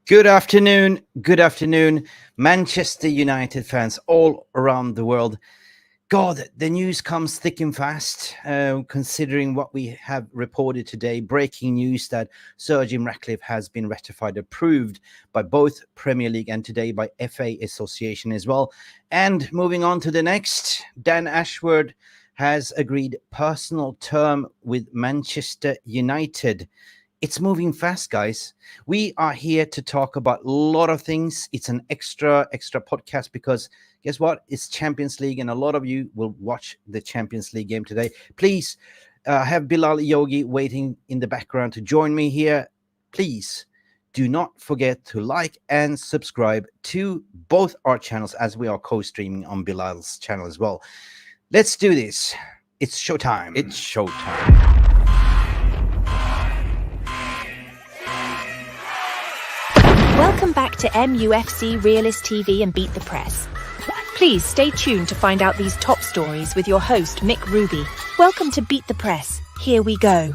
Good afternoon, Manchester United fans all around the world. God, the news comes thick and fast, considering what we have reported today. Breaking news that Sir Jim Ratcliffe has been ratified, approved by both Premier League and today by FA Association as well. And moving on to the next, Dan Ashworth has agreed personal term with Manchester United. It's moving fast, guys. We are here to talk about a lot of things. It's an extra podcast because guess what? It's Champions League, and a lot of you will watch the Champions League game today. Please have Bilal Yogi waiting in the background to join me here. Please do not forget to like and subscribe to both our channels as we are co-streaming on Bilal's channel as well. Let's do this. It's showtime. It's showtime. Welcome back to MUFC Realist TV and Beat the Press. Please stay tuned to find out these top stories with your host, Mick Ruby. Welcome to Beat the Press. Here we go.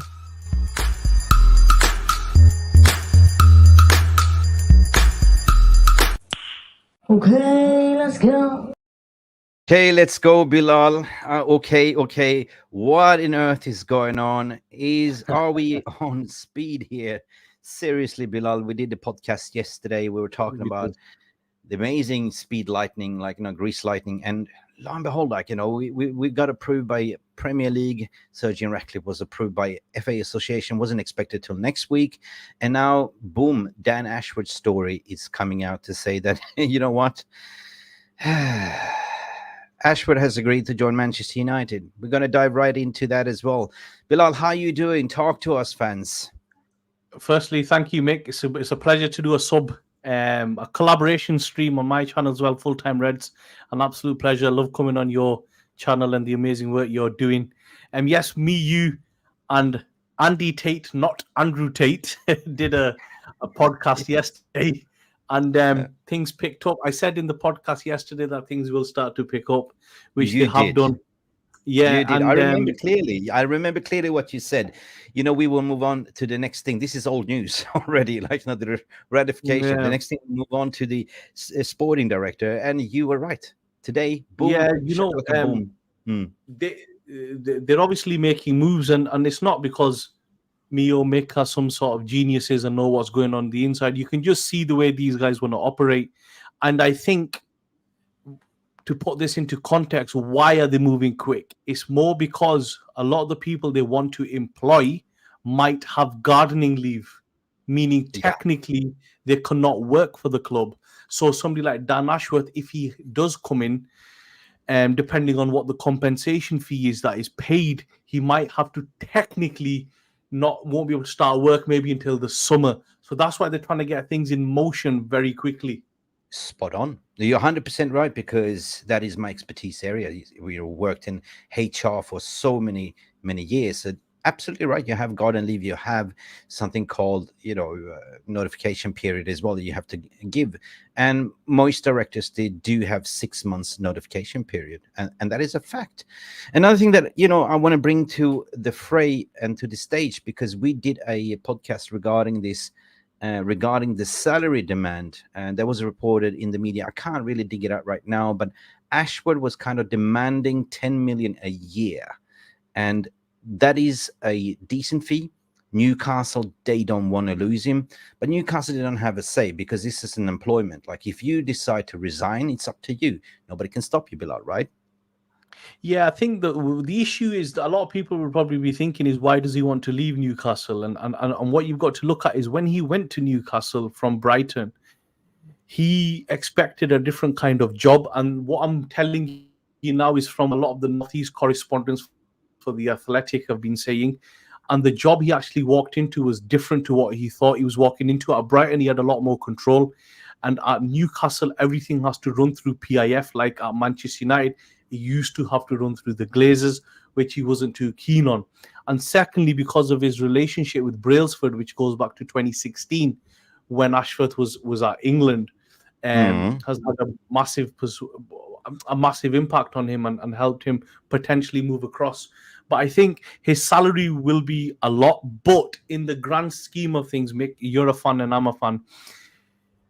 Okay, let's go. Okay, let's go, Bilal. Okay. What on earth is going on? Are we on speed here? Seriously, Bilal, we did the podcast yesterday. We were talking about the amazing speed lightning, grease lightning. And lo and behold, we got approved by Premier League. Sir Jim Ratcliffe was approved by FA Association, wasn't expected till next week. And now, boom, Dan Ashworth's story is coming out to say that, you know what? Ashworth has agreed to join Manchester United. We're going to dive right into that as well. Bilal, how are you doing? Talk to us, fans. Firstly, thank you, Mick. It's a pleasure to do a collaboration stream on my channel as well, Full Time Reds. An absolute pleasure. Love coming on your channel and the amazing work you're doing. Yes, me, you, and Andy Tate, not Andrew Tate, did a podcast yesterday, and things picked up. I said in the podcast yesterday that things will start to pick up, which they have done. Yeah, you did. And, I remember clearly what you said. We will move on to the next thing. This is old news already, the ratification. Yeah. The next thing, we move on to the sporting director. And you were right. Today, boom. Yeah, boom. They're obviously making moves, and it's not because me or Mick are some sort of geniuses and know what's going on the inside. You can just see the way these guys want to operate. And I think, to put this into context, why are they moving quick? It's more because a lot of the people they want to employ might have gardening leave, meaning technically they cannot work for the club. So somebody like Dan Ashworth, if he does come in, depending on what the compensation fee is that is paid, he might have to technically won't be able to start work maybe until the summer. So that's why they're trying to get things in motion very quickly. Spot on. You're 100% right, because that is my expertise area. We worked in HR for so many years. So absolutely right. You have garden leave. You have something called, notification period as well that you have to give. And most directors, they do have 6 months notification period. And that is a fact. Another thing that, I want to bring to the fray and to the stage, because we did a podcast regarding this, regarding the salary demand, and that was reported in the media. I can't really dig it out right now, but Ashworth was kind of demanding 10 million a year, and that is a decent fee. Newcastle, they don't want to lose him, but Newcastle, they don't have a say, because this is an employment. Like, if you decide to resign, it's up to you. Nobody can stop you, Bilal, right? Yeah, I think the issue is that a lot of people will probably be thinking is, why does he want to leave Newcastle? And what you've got to look at is, when he went to Newcastle from Brighton, he expected a different kind of job. And what I'm telling you now is from a lot of the Northeast correspondents for The Athletic have been saying. And the job he actually walked into was different to what he thought he was walking into. At Brighton, he had a lot more control. And at Newcastle, everything has to run through PIF, like at Manchester United. He used to have to run through the Glazers, which he wasn't too keen on. And secondly, because of his relationship with Brailsford, which goes back to 2016, when Ashworth was at England, has had a massive impact on him and helped him potentially move across. But I think his salary will be a lot. But in the grand scheme of things, Mick, you're a fan and I'm a fan.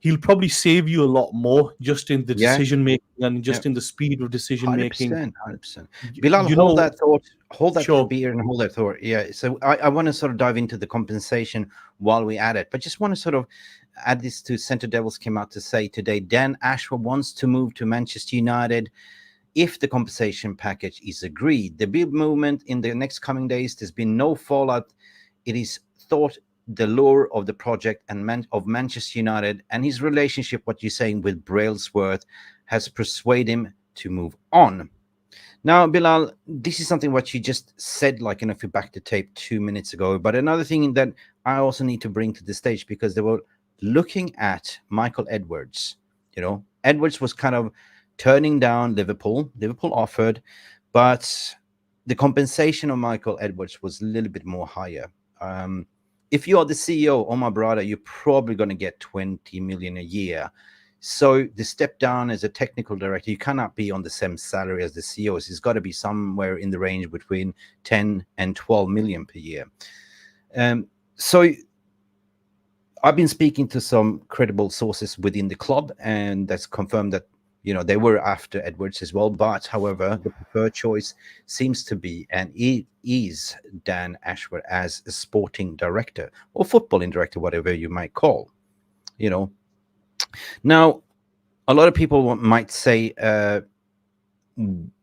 he'll probably save you a lot more just in the Yeah, decision making and yeah. just in the speed of decision making. 100%. Bilal, You hold know, that thought. Hold that sure. beer and hold that thought. Yeah. So I want to sort of dive into the compensation while we add it, but just want to sort of add this to Centre Devils came out to say today. Dan Ashworth wants to move to Manchester United if the compensation package is agreed. The big movement in the next coming days. There's been no fallout. It is thought the lure of the project and of Manchester United and his relationship, what you're saying, with Brailsworth has persuaded him to move on. Now, Bilal, this is something what you just said, like, if you back the tape 2 minutes ago. But another thing that I also need to bring to the stage, because they were looking at Michael Edwards. Edwards was kind of turning down Liverpool. Liverpool offered, but the compensation of Michael Edwards was a little bit more higher. If you are the CEO, oh my brother, you're probably going to get 20 million a year. So the step down as a technical director, you cannot be on the same salary as the CEOs. It's got to be somewhere in the range between 10 and 12 million per year. So I've been speaking to some credible sources within the club, and that's confirmed that they were after Edwards as well. But however, the preferred choice seems to be and is Dan Ashworth as a sporting director or footballing director, whatever you might call. Now, a lot of people might say,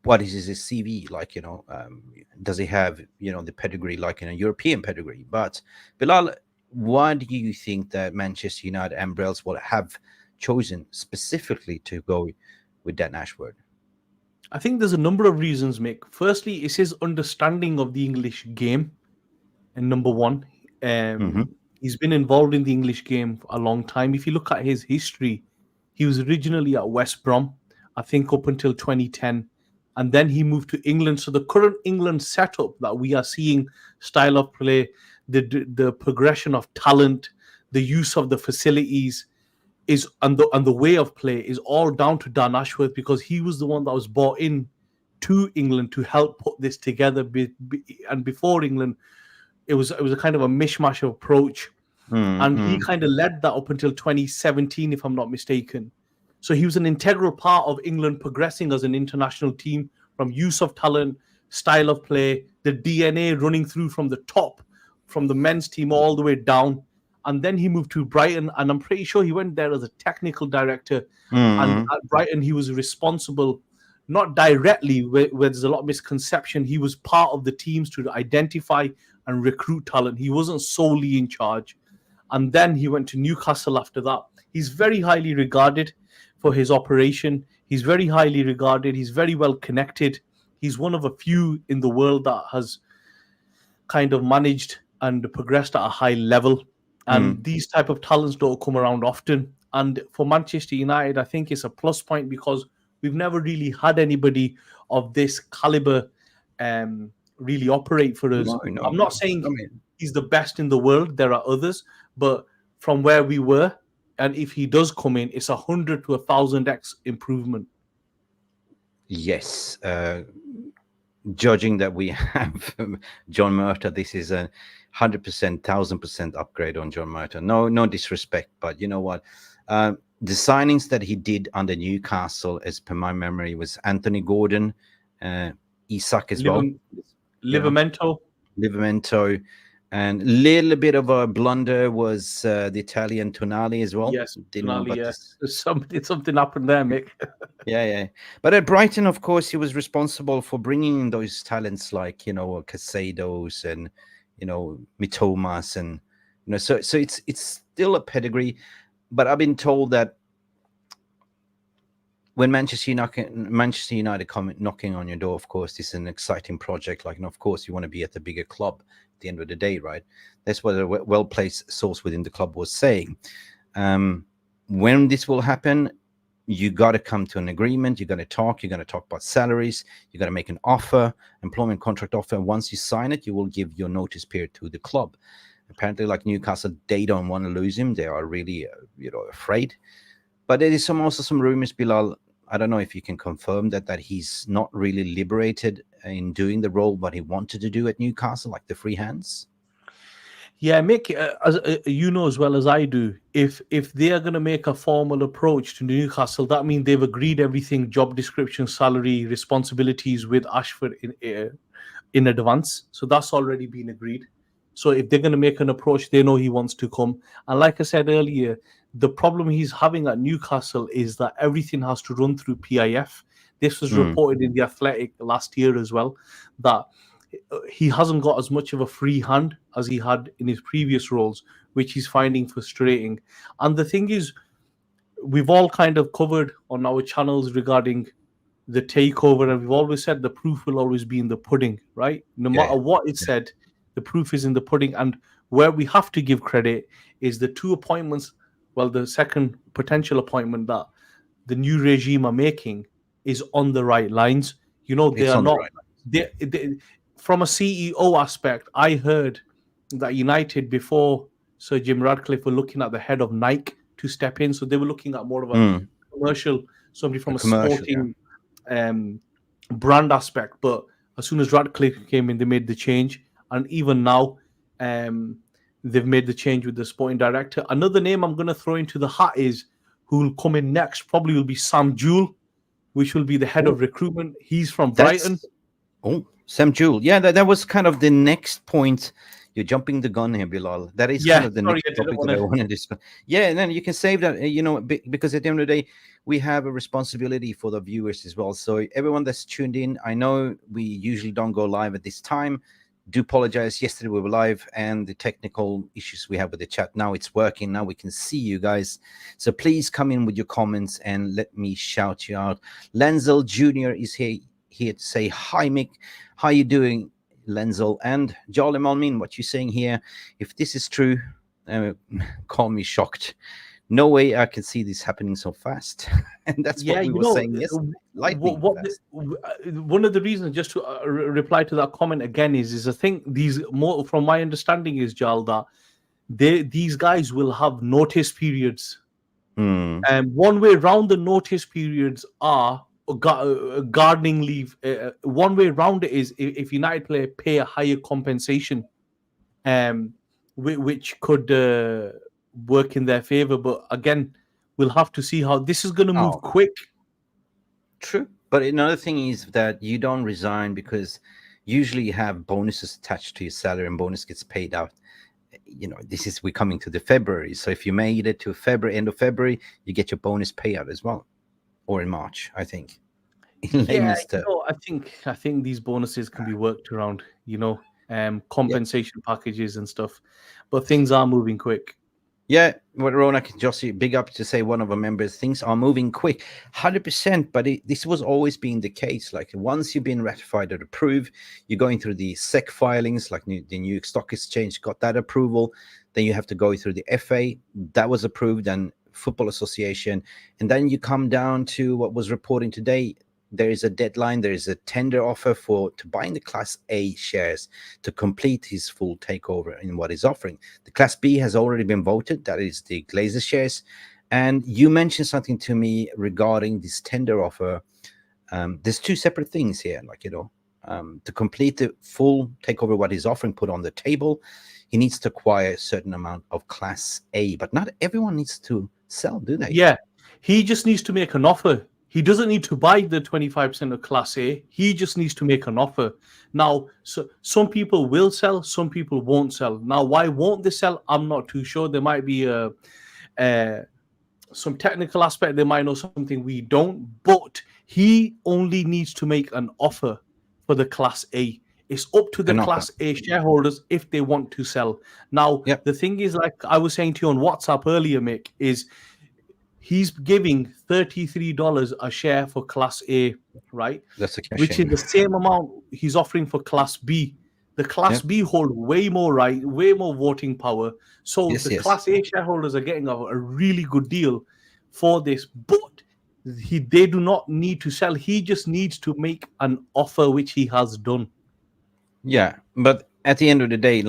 what is his CV like? Does he have the pedigree like in a European pedigree? But Bilal, why do you think that Manchester United and Brails will have chosen specifically to go with Dan Ashworth? I think there's a number of reasons, Mick. Firstly, it's his understanding of the English game, and number one, he's been involved in the English game for a long time. If you look at his history, he was originally at West Brom, I think up until 2010, and then he moved to England. So the current England setup that we are seeing, style of play, the progression of talent, the use of the facilities, and the way of play is all down to Dan Ashworth, because he was the one that was brought in to England to help put this together. And before England, it was a kind of a mishmash of approach, and he kind of led that up until 2017, if I'm not mistaken. So he was an integral part of England progressing as an international team, from use of talent, style of play, the DNA running through from the top, from the men's team all the way down. And then he moved to Brighton, and I'm pretty sure he went there as a technical director. And at Brighton, he was responsible, not directly, where there's a lot of misconception. He was part of the teams to identify and recruit talent. He wasn't solely in charge. And then he went to Newcastle after that. He's very highly regarded for his operation. He's very highly regarded. He's very well connected. He's one of a few in the world that has kind of managed and progressed at a high level. And these type of talents don't come around often. And for Manchester United, I think it's a plus point, because we've never really had anybody of this caliber really operate for us. No, I'm not saying he's the best in the world. There are others, but from where we were, and if he does come in, it's 100 to 1,000x improvement. Yes. Judging that we have John Murtagh, this is a 100%, 1,000% upgrade on John Murtagh. No disrespect, but you know what? The signings that he did under Newcastle, as per my memory, was Anthony Gordon, Isak as well. Livramento, and a little bit of a blunder was the Italian Tonali as well. Yes, Tonali, yes. Something happened there, Mick. Yeah. But at Brighton, of course, he was responsible for bringing in those talents like, Casados and, Mitomas, and, so it's still a pedigree. But I've been told that when Manchester United come knocking on your door, of course, this is an exciting project. Like, and of course, you want to be at the bigger club at the end of the day, right? That's what a well-placed source within the club was saying. When this will happen, you got to come to an agreement. You're going to talk about salaries. You're going to make an offer, employment contract offer. And once you sign it, you will give your notice period to the club. Apparently, like Newcastle, they don't want to lose him. They are really, afraid. But there is also some rumors, Bilal. I don't know if you can confirm that he's not really liberated in doing the role what he wanted to do at Newcastle, like the free hands. Yeah, Mick, as you know as well as I do, if they are going to make a formal approach to Newcastle, that means they've agreed everything: job description, salary, responsibilities with Ashford in advance. So that's already been agreed. So if they're going to make an approach, they know he wants to come. And like I said earlier, the problem he's having at Newcastle is that everything has to run through PIF. This was reported in the Athletic last year as well, that he hasn't got as much of a free hand as he had in his previous roles, which he's finding frustrating. And the thing is, we've all kind of covered on our channels regarding the takeover, and we've always said the proof will always be in the pudding, right? No matter what is said, the proof is in the pudding. And where we have to give credit is the two appointments. Well, the second potential appointment that the new regime are making is on the right lines. You know, they are not. They, from a CEO aspect, I heard that United before Sir Jim Radcliffe were looking at the head of Nike to step in, so they were looking at more of a commercial, somebody from a sporting brand aspect. But as soon as Radcliffe came in, they made the change, and even now, they've made the change with the sporting director. Another name I'm going to throw into the hat is who will come in next. Probably will be Sam Jewell, which will be the head of recruitment. He's from Brighton. Sam Jewell. Yeah, that was kind of the next point. You're jumping the gun here, Bilal. That is kind of the next topic that I want to discuss. Yeah, and then you can save that, because at the end of the day, we have a responsibility for the viewers as well. So everyone that's tuned in, I know we usually don't go live at this time. Do apologize. Yesterday we were live, and the technical issues we have with the chat. Now it's working. Now we can see you guys. So please come in with your comments and let me shout you out. Lenzel Jr. is here to say hi, Mick. How you doing, Lenzel? And Jolly Malmin, what you saying here? If this is true, call me shocked. No way I can see this happening so fast. And that's what we were saying yesterday. One of the reasons, just to reply to that comment again, is I think these, more from my understanding, is Jal, that these guys will have notice periods. And one way around the notice periods are gardening leave. One way around it is if United player pay a higher compensation, which could work in their favor. But again, we'll have to see how this is going to move quick. True. But another thing is that you don't resign because usually you have bonuses attached to your salary, and bonus gets paid out. We're coming to the February. So if you made it to end of February, you get your bonus payout as well. Or in March, I think. I think these bonuses can be worked around, compensation packages and stuff. But things are moving quick. Yeah, what Ronak and Josie, big up to say one of our members, things are moving quick, 100%. But this was always being the case. Like once you've been ratified or approved, you're going through the SEC filings, like the New York Stock Exchange got that approval. Then you have to go through the FA, that was approved, and Football Association. And then you come down to what was reporting today. There is a deadline. There is a tender offer to buying the Class A shares to complete his full takeover in what he's offering. The Class B has already been voted. That is the Glazer shares. And you mentioned something to me regarding this tender offer. There's two separate things here. To complete the full takeover, what he's offering, put on the table, he needs to acquire a certain amount of Class A. But not everyone needs to sell, do they? Yeah, he just needs to make an offer. He doesn't need to buy the 25% of Class A. He just needs to make an offer. Now, so some people will sell, some people won't sell. Now, why won't they sell? I'm not too sure. There might be some technical aspect. They might know something we don't. But he only needs to make an offer for the Class A. It's up to the Class A shareholders if they want to sell. Now, the thing is, like I was saying to you on WhatsApp earlier, Mick, is he's giving $33 a share for Class A, right? That's which is the same amount he's offering for Class B. The Class B hold way more voting power. So the Class A shareholders are getting a really good deal for this. But they do not need to sell. He just needs to make an offer, which he has done. Yeah, but at the end of the day,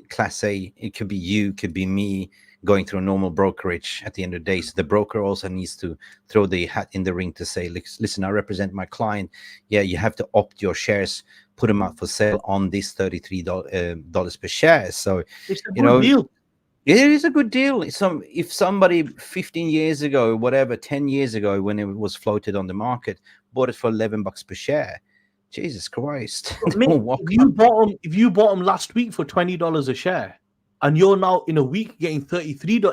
Class A, it could be you, could be me, going through a normal brokerage at the end of the day. So the broker also needs to throw the hat in the ring to say, listen, I represent my client. Yeah, you have to opt your shares, put them up for sale on this $33 per share. So, It's a good deal. It is a good deal. If somebody 15 years ago, whatever, 10 years ago, when it was floated on the market, bought it for $11 per share, Jesus Christ. If you bought them last week for $20 a share, and you're now in a week getting $33,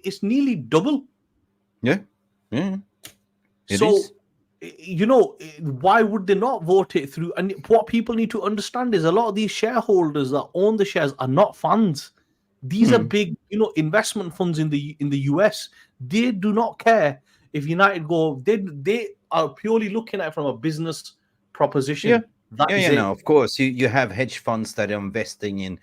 it's nearly double. Yeah. It so is. Why would they not vote it through? And what people need to understand is a lot of these shareholders that own the shares are not fans. These are big, investment funds in the US. They do not care if United go. They are purely looking at it from a business proposition. No, of course. You have hedge funds that are investing in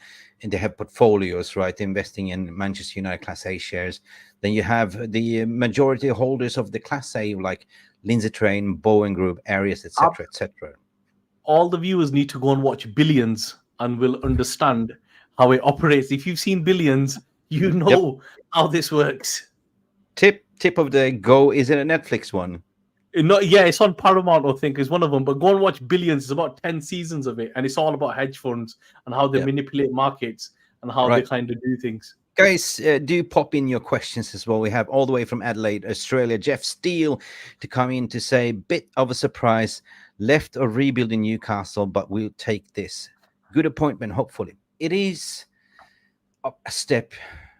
they have portfolios, right? Investing in Manchester United Class A shares. Then you have the majority holders of the Class A, like Lindsay Train, Bowen Group, Aries, etc., etc. All the viewers need to go and watch Billions and will understand how it operates. If you've seen Billions, you know how this works. Tip of the go. Is it a Netflix one? It's on Paramount, I think, is one of them. But go and watch Billions. It's about 10 seasons of it, and it's all about hedge funds and how they manipulate markets and how they kind of do things. Guys, do pop in your questions as well. We have all the way from Adelaide, Australia, Jeff Steele to come in to say, bit of a surprise, left or rebuild in Newcastle, but we'll take this. Good appointment, hopefully. It is a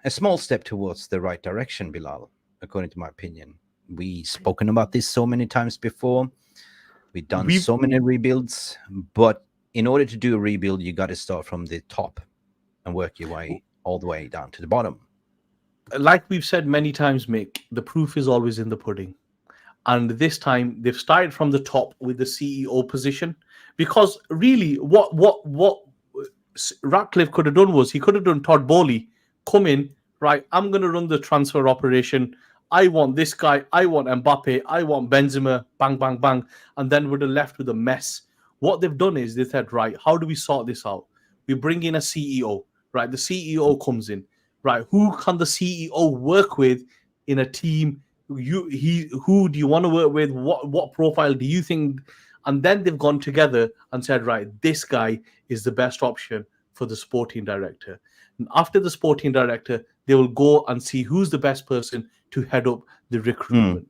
small step towards the right direction, Bilal, according to my opinion. We've spoken about this so many times before. We've done so many rebuilds, but in order to do a rebuild, you got to start from the top and work your way all the way down to the bottom. Like we've said many times, Mick, the proof is always in the pudding. And this time they've started from the top with the CEO position, because really what Ratcliffe could have done was he could have done Todd Bowley, come in, right, I'm going to run the transfer operation. I want this guy, I want Mbappe, I want Benzema, bang, bang, bang, and then would have left with a mess. What they've done is they said, right, how do we sort this out? We bring in a CEO, right? The CEO comes in, right? Who can the CEO work with in a team? Who do you want to work with? What profile do you think? And then they've gone together and said, right, this guy is the best option for the sporting director. And after the sporting director, they will go and see who's the best person to head up the recruitment.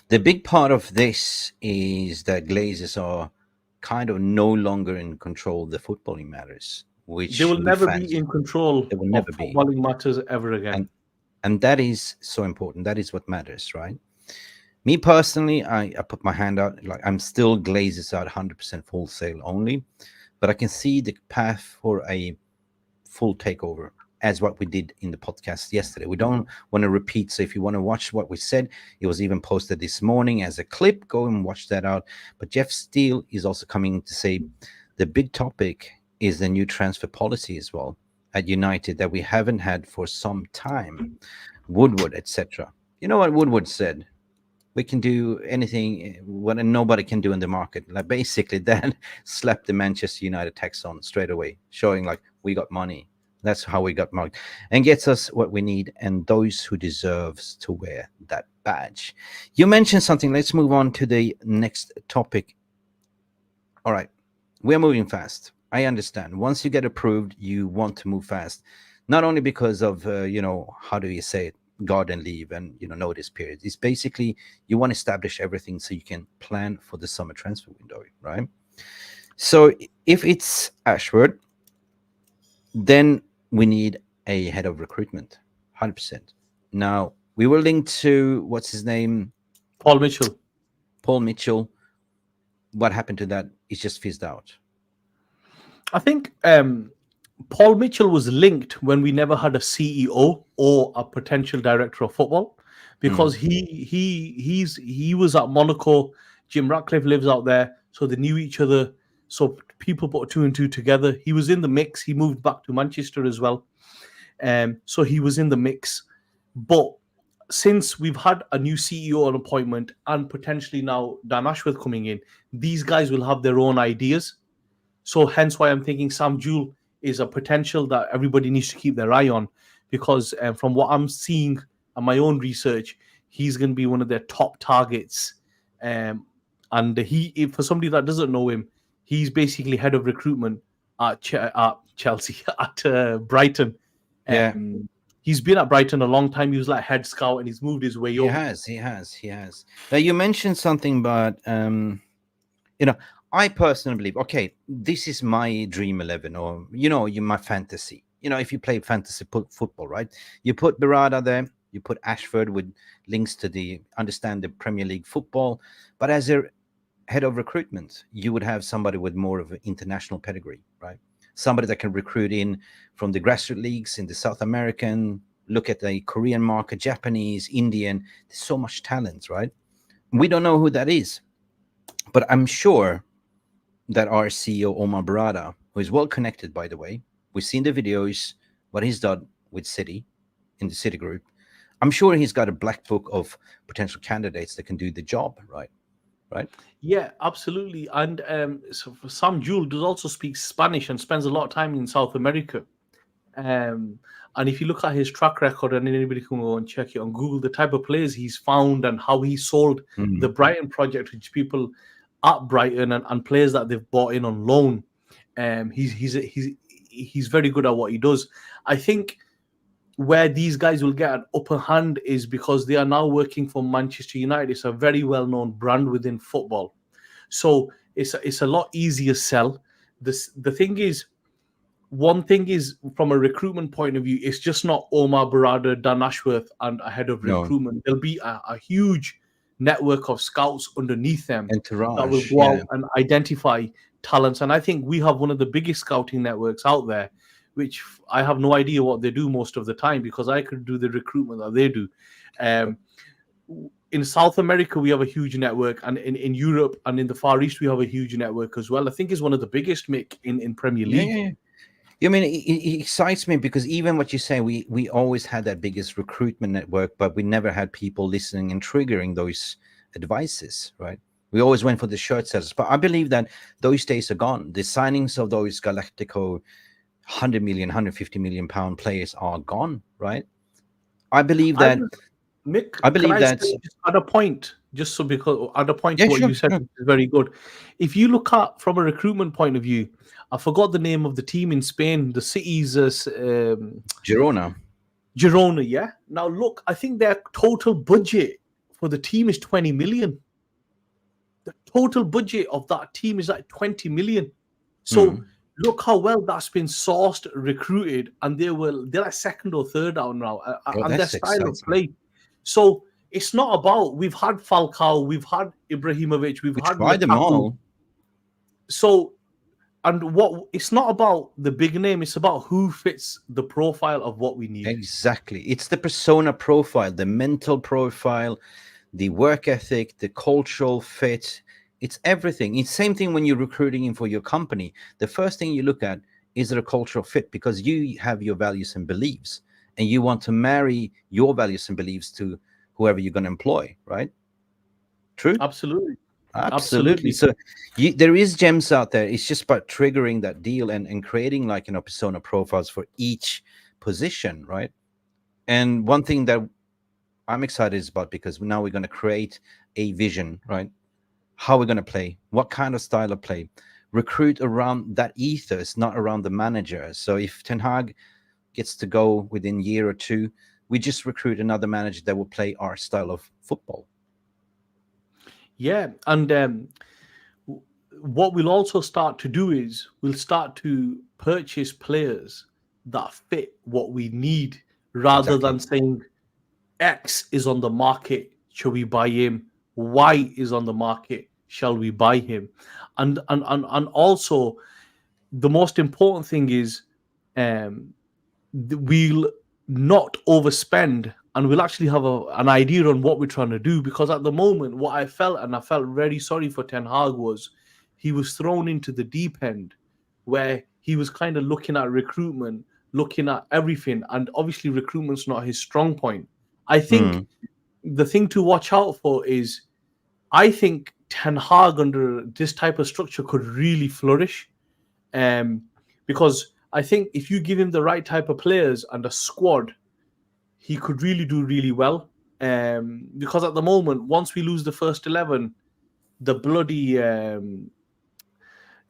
The big part of this is that Glazers are kind of no longer in control of the footballing matters, which they will never be in control of footballing matters ever again. And that is so important. That is what matters, right? Me personally, I put my hand out. Like, I'm still Glazers out 100% wholesale only, but I can see the path for a full takeover, as what we did in the podcast yesterday. We don't want to repeat. So if you want to watch what we said, it was even posted this morning as a clip. Go and watch that out. But Jeff Steele is also coming to say the big topic is the new transfer policy as well at United that we haven't had for some time. Woodward, etc. You know what Woodward said? We can do anything what nobody can do in the market. Like, basically, that slapped the Manchester United tax on straight away, showing like we got money. That's how we got marked, and gets us what we need and those who deserves to wear that badge. You mentioned something. Let's move on to the next topic. All right, we're moving fast. I understand. Once you get approved, you want to move fast, not only because of how do you say it, garden leave and notice period. It's basically you want to establish everything so you can plan for the summer transfer window, right? So if it's Ashworth, then we need a head of recruitment, 100%. Now, we were linked to, what's his name? Paul Mitchell. What happened to that? It's just fizzed out. I think Paul Mitchell was linked when we never had a CEO or a potential director of football, because he was at Monaco. Jim Ratcliffe lives out there, so they knew each other. So people put two and two together. He was in the mix. He moved back to Manchester as well. So he was in the mix. But since we've had a new CEO on appointment and potentially now Dan Ashworth coming in, these guys will have their own ideas. So hence why I'm thinking Sam Jewell is a potential that everybody needs to keep their eye on, because from what I'm seeing and my own research, he's going to be one of their top targets. And for somebody that doesn't know him, he's basically head of recruitment at Chelsea, at Brighton. Yeah. He's been at Brighton a long time. He was like head scout, and he's moved his way up. He has. Now, you mentioned something about, I personally believe, okay, this is my dream 11, or, my fantasy. If you play fantasy football, right? You put Berada there, you put Ashford with links to understand the Premier League football. But as a head of recruitment, you would have somebody with more of an international pedigree, right? Somebody that can recruit in from the grassroots leagues in the South American, look at the Korean market, Japanese, Indian. There's so much talent, right? We don't know who that is. But I'm sure that our CEO, Omar Barada, who is well connected, by the way, we've seen the videos, what he's done with City, in the City Group. I'm sure he's got a black book of potential candidates that can do the job, right? Yeah, absolutely. And so Sam Jewell does also speak Spanish and spends a lot of time in South America. And if you look at his track record, and anybody can go and check it on Google, the type of players he's found and how he sold the Brighton project, which people at Brighton and players that they've bought in on loan. He's very good at what he does. I think where these guys will get an upper hand is because they are now working for Manchester United. It's a very well-known brand within football. So it's a lot easier sell. The thing is, one thing is, from a recruitment point of view, it's just not Omar Barada, Dan Ashworth, and a head of recruitment. There'll be a huge network of scouts underneath them Entourage, that will go out and identify talents. And I think we have one of the biggest scouting networks out there, which I have no idea what they do most of the time, because I could do the recruitment that they do. In South America, we have a huge network, and in Europe and in the Far East, we have a huge network as well. I think it's one of the biggest, Mick, in Premier League. Yeah. I mean, it excites me because even what you say, we always had that biggest recruitment network, but we never had people listening and triggering those advices, right? We always went for the shirt sellers. But I believe that those days are gone. The signings of those Galactico 100 million, 150 million pound players are gone, right? I believe that. Mick, at a point, what you said is very good. If you look at from a recruitment point of view, I forgot the name of the team in Spain, the city's Girona, yeah. Now look, I think their total budget for the team is 20 million. The total budget of that team is like 20 million. So look how well that's been sourced, recruited, and they're like second or third out now, and their style of play. So it's not about, we've had Falcao, we've had Ibrahimovic, we've had tried them all. So, it's not about the big name, it's about who fits the profile of what we need. Exactly. It's the persona profile, the mental profile, the work ethic, the cultural fit. It's everything. It's the same thing when you're recruiting in for your company. The first thing you look at is there a cultural fit, because you have your values and beliefs, and you want to marry your values and beliefs to whoever you're going to employ, right? True? Absolutely. So there is gems out there. It's just about triggering that deal and creating like persona profiles for each position, right? And one thing that I'm excited is about, because now we're going to create a vision, right? How we're going to play, what kind of style of play, recruit around that ethos, not around the manager. So if Ten Hag gets to go within a year or two, we just recruit another manager that will play our style of football. Yeah, and what we'll also start to do is we'll start to purchase players that fit what we need, rather than saying X is on the market, shall we buy him? Y is on the market, shall we buy him? And also, the most important thing is we'll not overspend, and we'll actually have an idea on what we're trying to do. Because at the moment, what I felt very sorry for Ten Hag, was he was thrown into the deep end, where he was kind of looking at recruitment, looking at everything, and obviously recruitment's not his strong point. I think the thing to watch out for is, I think Ten Hag under this type of structure could really flourish, because I think if you give him the right type of players and a squad, he could really do really well. Because at the moment, once we lose the first 11, the bloody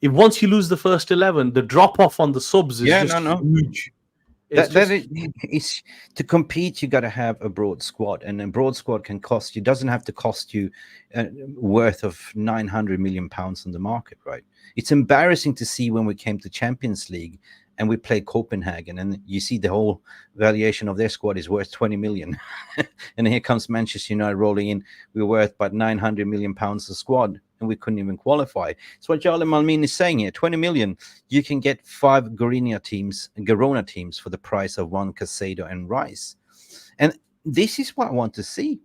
if once you lose the first 11, the drop off on the subs is just huge. It's It's to compete. You got to have a broad squad, and a broad squad can cost you. Doesn't have to cost you worth of 900 million pounds on the market, right? It's embarrassing to see when we came to Champions League and we played Copenhagen, and you see the whole valuation of their squad is worth 20 million, and here comes Manchester United rolling in. We're worth about 900 million pounds a squad, and we couldn't even qualify. So what Charlie Malmin is saying here, 20 million, you can get 5 Girona teams for the price of 1 Casado and Rice. And this is what I want to see.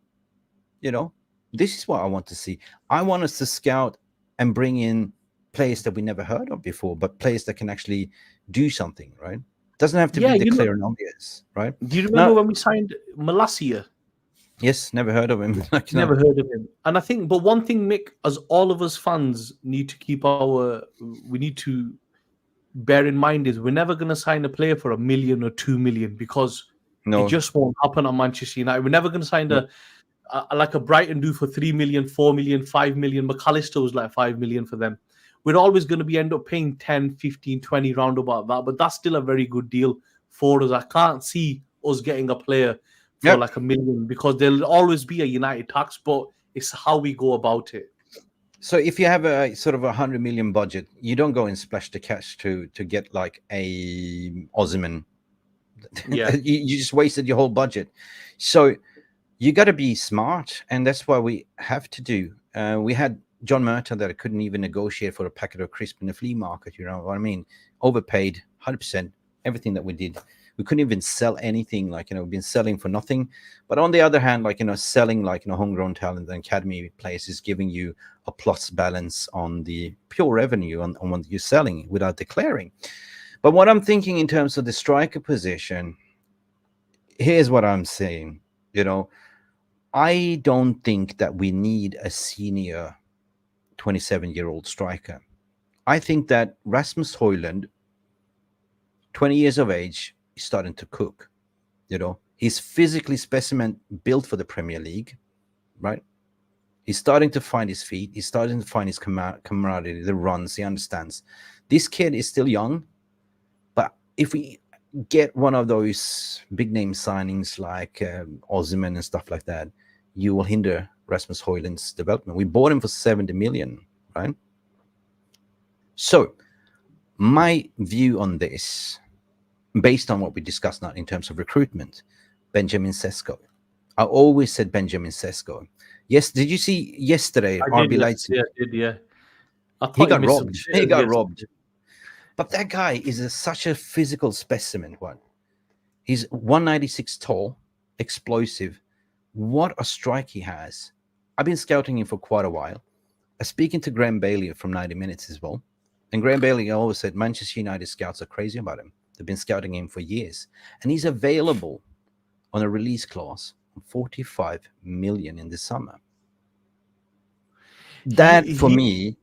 This is what I want to see. I want us to scout and bring in players that we never heard of before, but players that can actually do something, right? Doesn't have to be the clear and obvious, right? Do you remember when we signed Malacia? Yes, never heard of him. Never heard of him. And I think, but one thing, Mick, as all of us fans need to we need to bear in mind is we're never going to sign a player for $1 million or 2 million, because it just won't happen at Manchester United. We're never going to sign like a Brighton do for 3 million, 4 million, 5 million. McAllister was like 5 million for them. We're always going to end up paying 10, 15, 20 round about that. But that's still a very good deal for us. I can't see us getting a player for like $1 million, because there'll always be a United tax, but it's how we go about it. So if you have a sort of 100 million budget, you don't go and splash the cash to get like a Osimhen. Yeah. You just wasted your whole budget. So you got to be smart, and that's what we have to do. We had John Murtaugh that I couldn't even negotiate for a packet of crisp in the flea market. You know what I mean? Overpaid 100%, everything that we did. We couldn't even sell anything. We've been selling for nothing. But on the other hand, selling homegrown talent and academy players is giving you a plus balance on the pure revenue on what you're selling without declaring. But what I'm thinking in terms of the striker position, here's what I'm saying. I don't think that we need a senior 27-year-old striker. I think that Rasmus Højlund, 20 years of age, is starting to cook. He's physically specimen built for the Premier League, right? He's starting to find his feet. He's starting to find his camaraderie, the runs. He understands. This kid is still young, but if we get one of those big name signings like Osimhen and stuff like that, you will hinder Rasmus Højlund's development. We bought him for 70 million, right? So my view on this, based on what we discussed now in terms of recruitment, Benjamin Sesko. I always said Benjamin Sesko. Yes, did you see yesterday RB Leipzig? Yeah, I did, yeah. He got robbed. He got robbed. But that guy is such a physical specimen. He's 196 tall, explosive. What a strike he has. I've been scouting him for quite a while. I'm speaking to Graham Bailey from 90 Minutes as well. And Graham Bailey always said Manchester United scouts are crazy about him. They've been scouting him for years. And he's available on a release clause of 45 million in the summer. That, for me,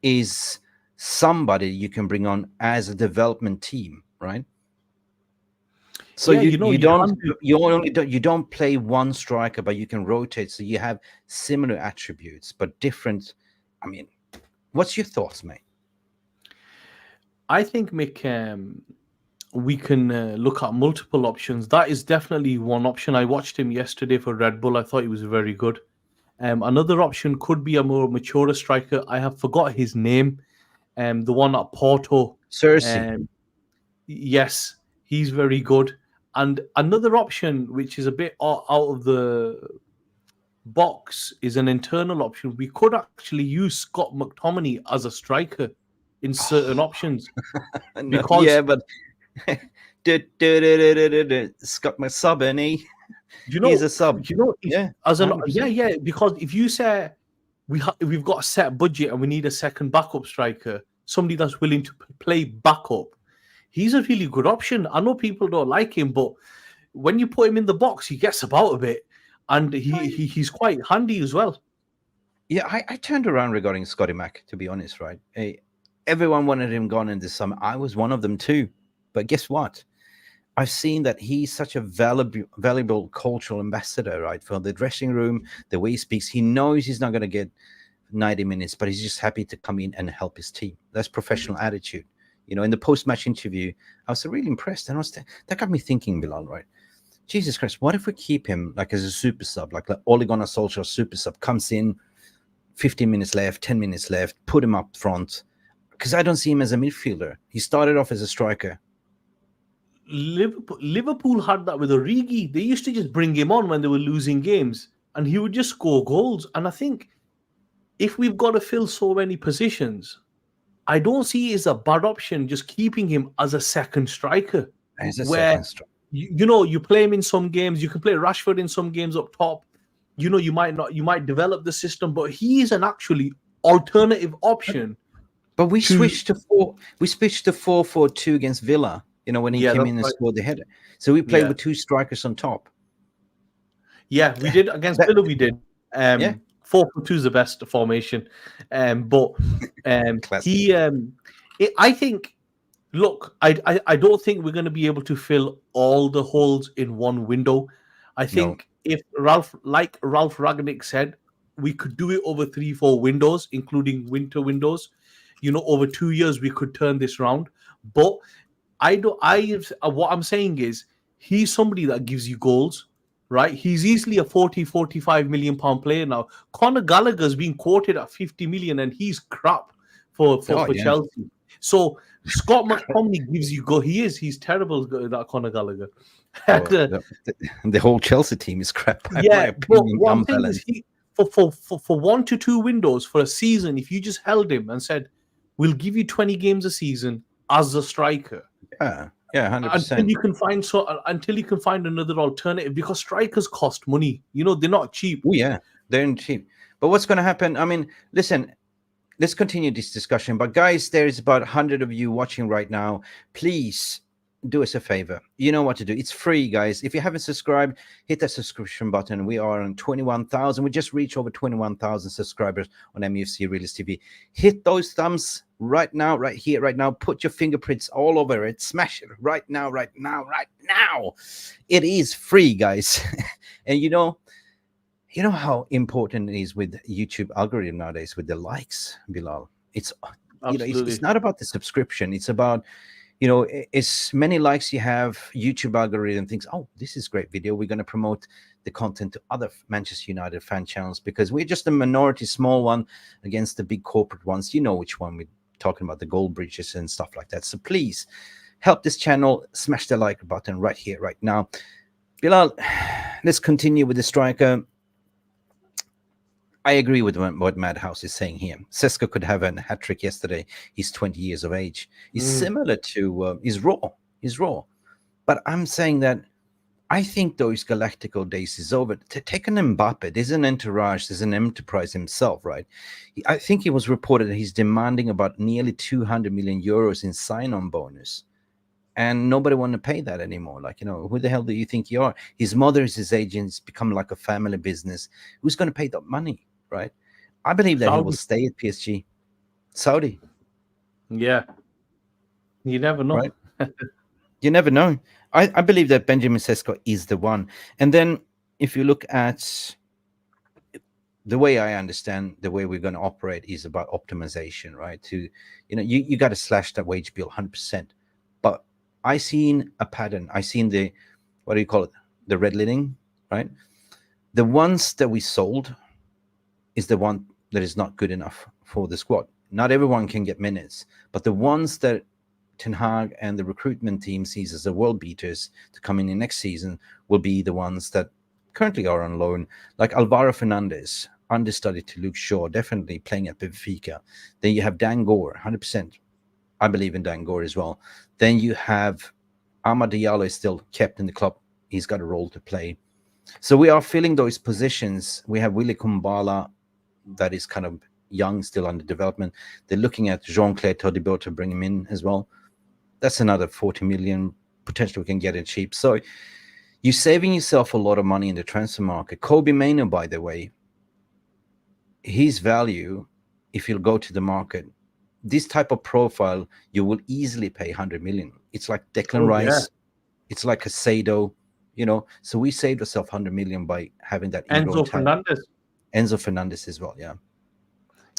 is somebody you can bring on as a development team, right? So you don't play one striker, but you can rotate. So you have similar attributes, but different. I mean, what's your thoughts, mate? I think, Mick, we can look at multiple options. That is definitely one option. I watched him yesterday for Red Bull. I thought he was very good. Another option could be a more mature striker. I have forgot his name. The one at Porto. Cersei. Yes, he's very good. And another option, which is a bit out of the box, is an internal option. We could actually use Scott McTominay as a striker in certain options. Because... Yeah, but Scott McTominay, he's a sub. Because if you say we've got a set budget and we need a second backup striker, somebody that's willing to play backup, he's a really good option. I know people don't like him, but when you put him in the box, he gets about a bit, and he's quite handy as well. Yeah, I turned around regarding Scotty Mac, to be honest, right? Everyone wanted him gone in this summer. I was one of them too. But guess what? I've seen that he's such a valuable cultural ambassador, right? For the dressing room, the way he speaks, he knows he's not going to get 90 minutes, but he's just happy to come in and help his team. That's professional attitude. You know, in the post-match interview, I was really impressed. And that got me thinking, Bilal, right? Jesus Christ, what if we keep him like as a super sub, like Ole Gunnar Solskjaer super sub, comes in, 15 minutes left, 10 minutes left, put him up front. Because I don't see him as a midfielder. He started off as a striker. Liverpool had that with Origi. They used to just bring him on when they were losing games, and he would just score goals. And I think if we've got to fill so many positions, I don't see it as a bad option just keeping him as a second striker. As a second striker. You play him in some games. You can play Rashford in some games up top. You might develop the system, but he is an actually alternative option. But we switched to 4-4-2 against Villa. You know, when he came in and scored the header. So we played with two strikers on top. Yeah, we did against Villa. We did. 4-4-2 is the best formation. But he, I think. Look, I don't think we're going to be able to fill all the holes in one window. I think if Ralph Ragnick said, we could do it over 3-4 windows, including winter windows. You know, over 2 years we could turn this around. But what I'm saying is he's somebody that gives you goals, right? He's easily a 40-45 million pound player now. Conor Gallagher's being quoted at 50 million, and he's crap for Chelsea. So Scott McTominay gives you go. He's terrible, that Conor Gallagher. The whole Chelsea team is crap. But one thing is, for 1 to 2 windows for a season, if you just held him and said, "We'll give you 20 games a season as a striker," 100%. Until you can find another alternative, because strikers cost money. You know, they're not cheap. Oh yeah, they're not cheap. But what's going to happen? I mean, listen. Let's continue this discussion. But guys, there's about 100 of you watching right now. Please do us a favor. You know what to do. It's free, guys. If you haven't subscribed, hit that subscription button. We are on 21,000. We just reached over 21,000 subscribers on MUFC Realist TV. Hit those thumbs right now, right here, right now. Put your fingerprints all over it. Smash it right now, right now, right now. It is free, guys. And you know how important it is with YouTube algorithm nowadays with the likes, Bilal. It's it's not about the subscription. It's about, as many likes you have, YouTube algorithm thinks, oh, this is great video. We're going to promote the content to other Manchester United fan channels because we're just a minority, small one against the big corporate ones. You know which one we're talking about, the gold bridges and stuff like that. So please help this channel. Smash the like button right here, right now. Bilal, let's continue with the striker. I agree with what Madhouse is saying here. Sesko could have a hat trick yesterday. He's 20 years of age. He's similar to, he's raw. But I'm saying that I think those Galactical days is over. Take an Mbappe. There's an entourage. There's an enterprise himself, right? I think it was reported that he's demanding about nearly 200 million euros in sign-on bonus. And nobody want to pay that anymore. Like, who the hell do you think you are? His mother is his agent. It's become like a family business. Who's going to pay that money? Right, I believe that he will stay at PSG. Saudi. Yeah, you never know. Right? You never know. I believe that Benjamin Sesko is the one. And then if you look at the way I understand the way we're going to operate is about optimization, right? You got to slash that wage bill 100%. But I seen a pattern. I seen the, what do you call it? The red lining, right? The ones that we sold is the one that is not good enough for the squad. Not everyone can get minutes, but the ones that Ten Hag and the recruitment team sees as the world beaters to come in the next season will be the ones that currently are on loan, like Alvaro Fernandez, understudy to Luke Shaw, definitely playing at Benfica. Then you have Dan Gore, 100%. I believe in Dan Gore as well. Then you have Amad Diallo is still kept in the club. He's got a role to play. So we are filling those positions. We have Willy Kumbala, that is kind of young, still under development. They're looking at Jean-Claire Todibo to bring him in as well. That's another 40 million. Potentially we can get it cheap. So you're saving yourself a lot of money in the transfer market. Kobe Mainoo, by the way, his value, if you'll go to the market, this type of profile, you will easily pay 100 million It's like Declan Rice. It's like Casado, So we saved ourselves 100 million by having that ingrown talent. Enzo Fernandez as well, yeah.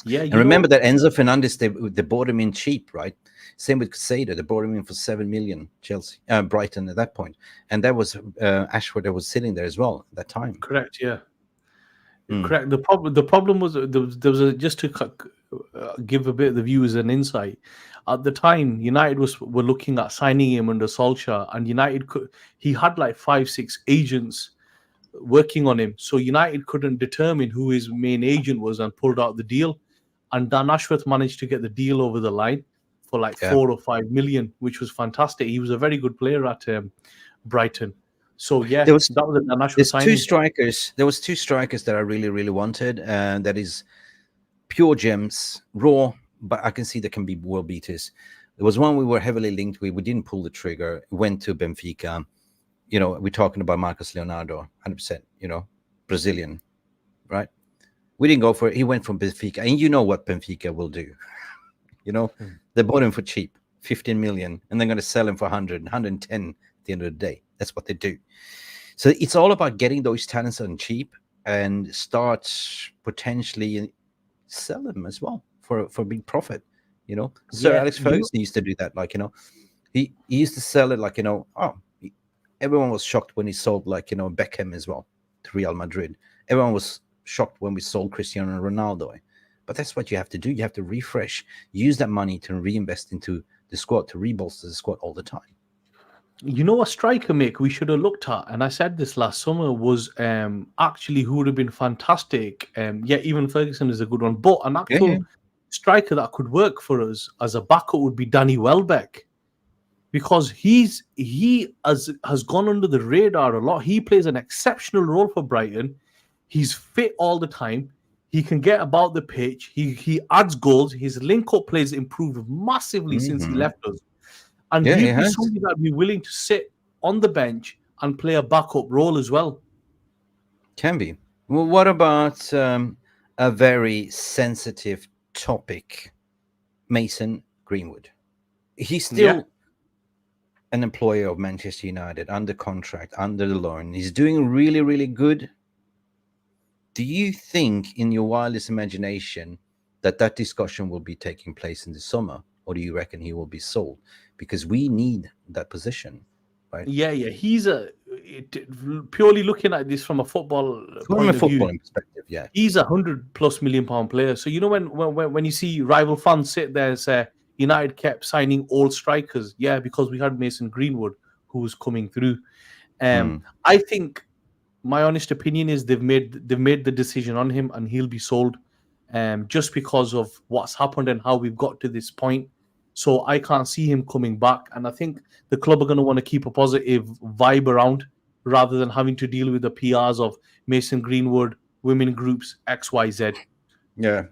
Yeah, and remember that Enzo Fernandez, they bought him in cheap, right? Same with Casado, they bought him in for 7 million. Chelsea, Brighton at that point, and that was Ashworth that was sitting there as well at that time. Correct, yeah. Correct. The problem was there was just to give a bit of the viewers an insight. At the time, United were looking at signing him under Solskjaer, and he had like 5-6 agents working on him, so United couldn't determine who his main agent was and pulled out the deal. And Dan Ashworth managed to get the deal over the line for like 4 or 5 million, which was fantastic. He was a very good player at Brighton. So that was a Dan Ashworth signing. There was two strikers that I really, really wanted, and that is pure gems, raw, but I can see there can be world beaters. There was one we were heavily linked with. We didn't pull the trigger. Went to Benfica. We're talking about Marcos Leonardo, 100%. Brazilian, right? We didn't go for it. He went from Benfica, and you know what Benfica will do. They bought him for cheap, 15 million, and they're going to sell him for 100, 110 at the end of the day. That's what they do. So it's all about getting those talents on cheap and start potentially sell them as well for big profit. Sir Alex Ferguson used to do that. He used to sell it everyone was shocked when he sold Beckham as well to Real Madrid. Everyone was shocked when we sold Cristiano Ronaldo. But that's what you have to do. You have to refresh, use that money to reinvest into the squad, to rebolster the squad all the time. A striker, Mick, we should have looked at, and I said this last summer, was actually who would have been fantastic. Even Ferguson is a good one, but an actual striker that could work for us as a backup would be Danny Welbeck. Because he has gone under the radar a lot. He plays an exceptional role for Brighton. He's fit all the time. He can get about the pitch. He adds goals. His link-up plays improved massively since he left us. And he'd be somebody that'd be willing to sit on the bench and play a backup role as well. Can be. Well, what about a very sensitive topic? Mason Greenwood. He's still an employee of Manchester United, under contract, under the loan. He's doing really, really good. Do you think, in your wildest imagination, that discussion will be taking place in the summer, or do you reckon he will be sold? Because we need that position, right? Yeah. He's purely looking at this from a football perspective. Yeah, he's £100+ million player. So when you see rival fans sit there and say United kept signing old strikers, because we had Mason Greenwood who was coming through. I think my honest opinion is they've made the decision on him, and he'll be sold, just because of what's happened and how we've got to this point. So I can't see him coming back, and I think the club are going to want to keep a positive vibe around rather than having to deal with the PRs of Mason Greenwood, women groups, XYZ. Yeah,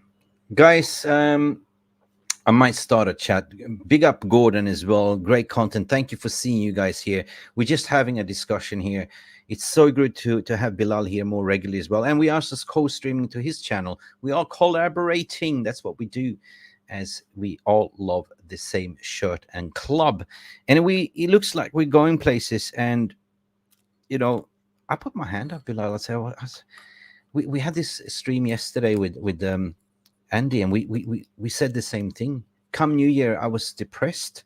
guys. I might start a chat. Big up Gordon as well. Great content. Thank you for seeing you guys here. We're just having a discussion here. It's so good to have Bilal here more regularly as well. And we are just co-streaming to his channel. We are collaborating. That's what we do, as we all love the same shirt and club. And it looks like we're going places. And, I put my hand up, Bilal. I say, we had this stream yesterday with Andy, and we said the same thing. Come New Year, I was depressed.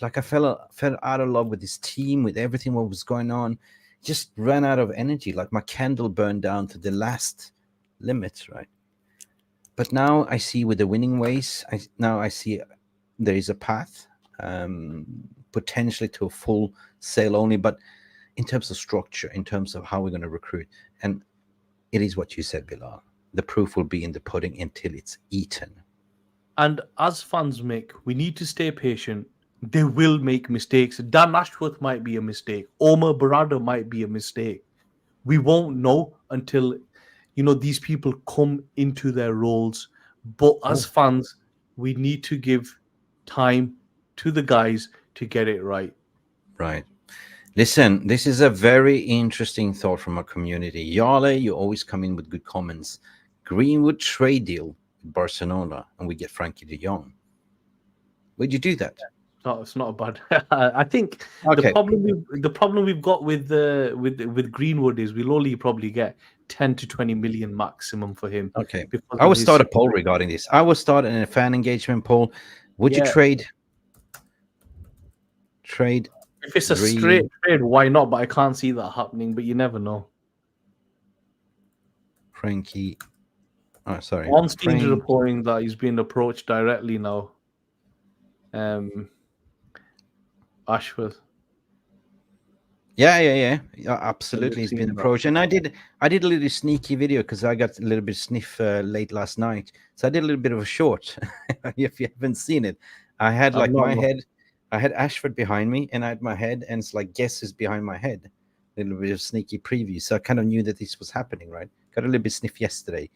Like I fell out of love with this team, with everything what was going on. Just ran out of energy. Like my candle burned down to the last limit, right? But now I see with the winning ways, I see there is a path, potentially to a full sale only. But in terms of structure, in terms of how we're going to recruit, and it is what you said, Bilal. The proof will be in the pudding until it's eaten. And as fans, Mick, we need to stay patient. They will make mistakes. Dan Ashworth might be a mistake. Omar Barada might be a mistake. We won't know until, these people come into their roles. But as fans, we need to give time to the guys to get it right. Right. Listen, this is a very interesting thought from our community. Yale, you always come in with good comments. Greenwood trade deal with Barcelona, and we get Frankie de Jong. Would you do that? No, it's not a bad. I think Okay. the problem we've got with Greenwood is we'll only probably get 10 to 20 million maximum for him. Okay. because I of will his start a poll situation. regarding this. I will start a fan engagement poll. Would you Yeah. trade If it's a Green- straight trade, why not? But I can't see that happening. But you never know. Frankie? Oh, sorry. Ornstein's Frank. reporting that he's being approached directly now. Ashworth. Yeah, absolutely. He's seen been that. approached, and I did a little sneaky video because I got a little bit sniff late last night. So I did a little bit of a short. If you haven't seen it, I had like my head. I had Ashford behind me, and I had my head, and it's like guess who's behind my head. A little bit of sneaky preview, so I kind of knew that this was happening. Right, got a little bit sniff yesterday.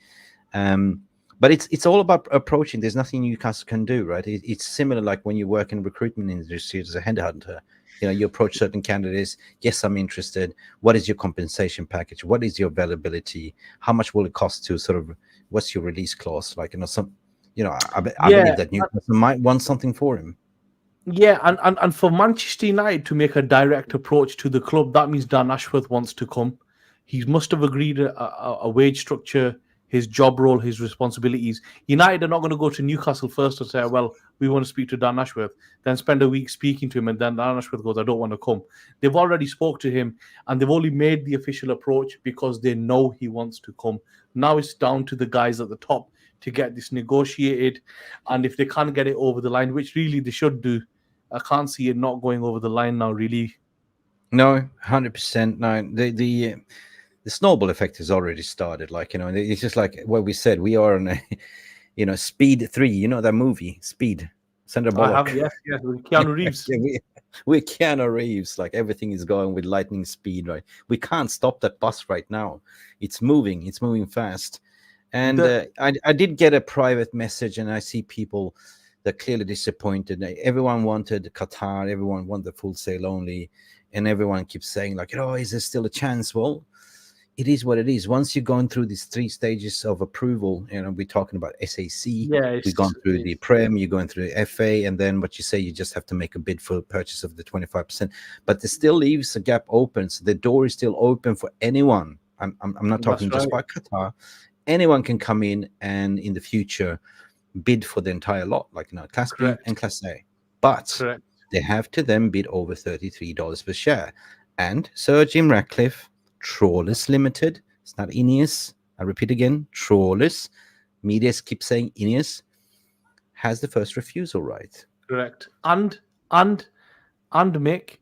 But it's all about approaching. There's nothing Newcastle can do, right? It's similar like when you work in recruitment industry as a headhunter. You know, you approach certain candidates. Yes, I'm interested. What is your compensation package? What is your availability? How much will it cost to sort of? What's your release clause? Like, I believe that Newcastle might want something for him. Yeah, and for Manchester United to make a direct approach to the club, that means Dan Ashworth wants to come. He must have agreed a wage structure, his job role, his responsibilities. United are not going to go to Newcastle first and say, well, we want to speak to Dan Ashworth, then spend a week speaking to him, and then Dan Ashworth goes, I don't want to come. They've already spoke to him, and they've only made the official approach because they know he wants to come. Now it's down to the guys at the top to get this negotiated, and if they can't get it over the line, which really they should do, I can't see it not going over the line now, really. No, 100%. No, the snowball effect has already started. Like, you know, it's just like what we said. We are on a, Speed 3. You know that movie, Speed. Sandra Bullock. Yes, with Keanu Reeves. We're Keanu Reeves. Like, everything is going with lightning speed, right? We can't stop that bus right now. It's moving fast. And I did get a private message, and I see people that clearly disappointed. Everyone wanted Qatar, everyone wanted full sale only, and everyone keeps saying like, is there still a chance? Well, it is what it is. Once you've gone through these 3 stages of approval, we're talking about SAC, we've gone through the Prem, you're going through the FA, and then what you say, you just have to make a bid for purchase of the 25%. But it still leaves a gap open, so the door is still open for anyone. I'm not talking just about Qatar. Anyone can come in and in the future bid for the entire lot, like Class B and Class A. But they have to then bid over $33 per share. And Sir Jim Ratcliffe, Trawlers Limited, it's not Ineos. I repeat again, Trawlers. Media keep saying Ineos has the first refusal right. Correct. And Mick,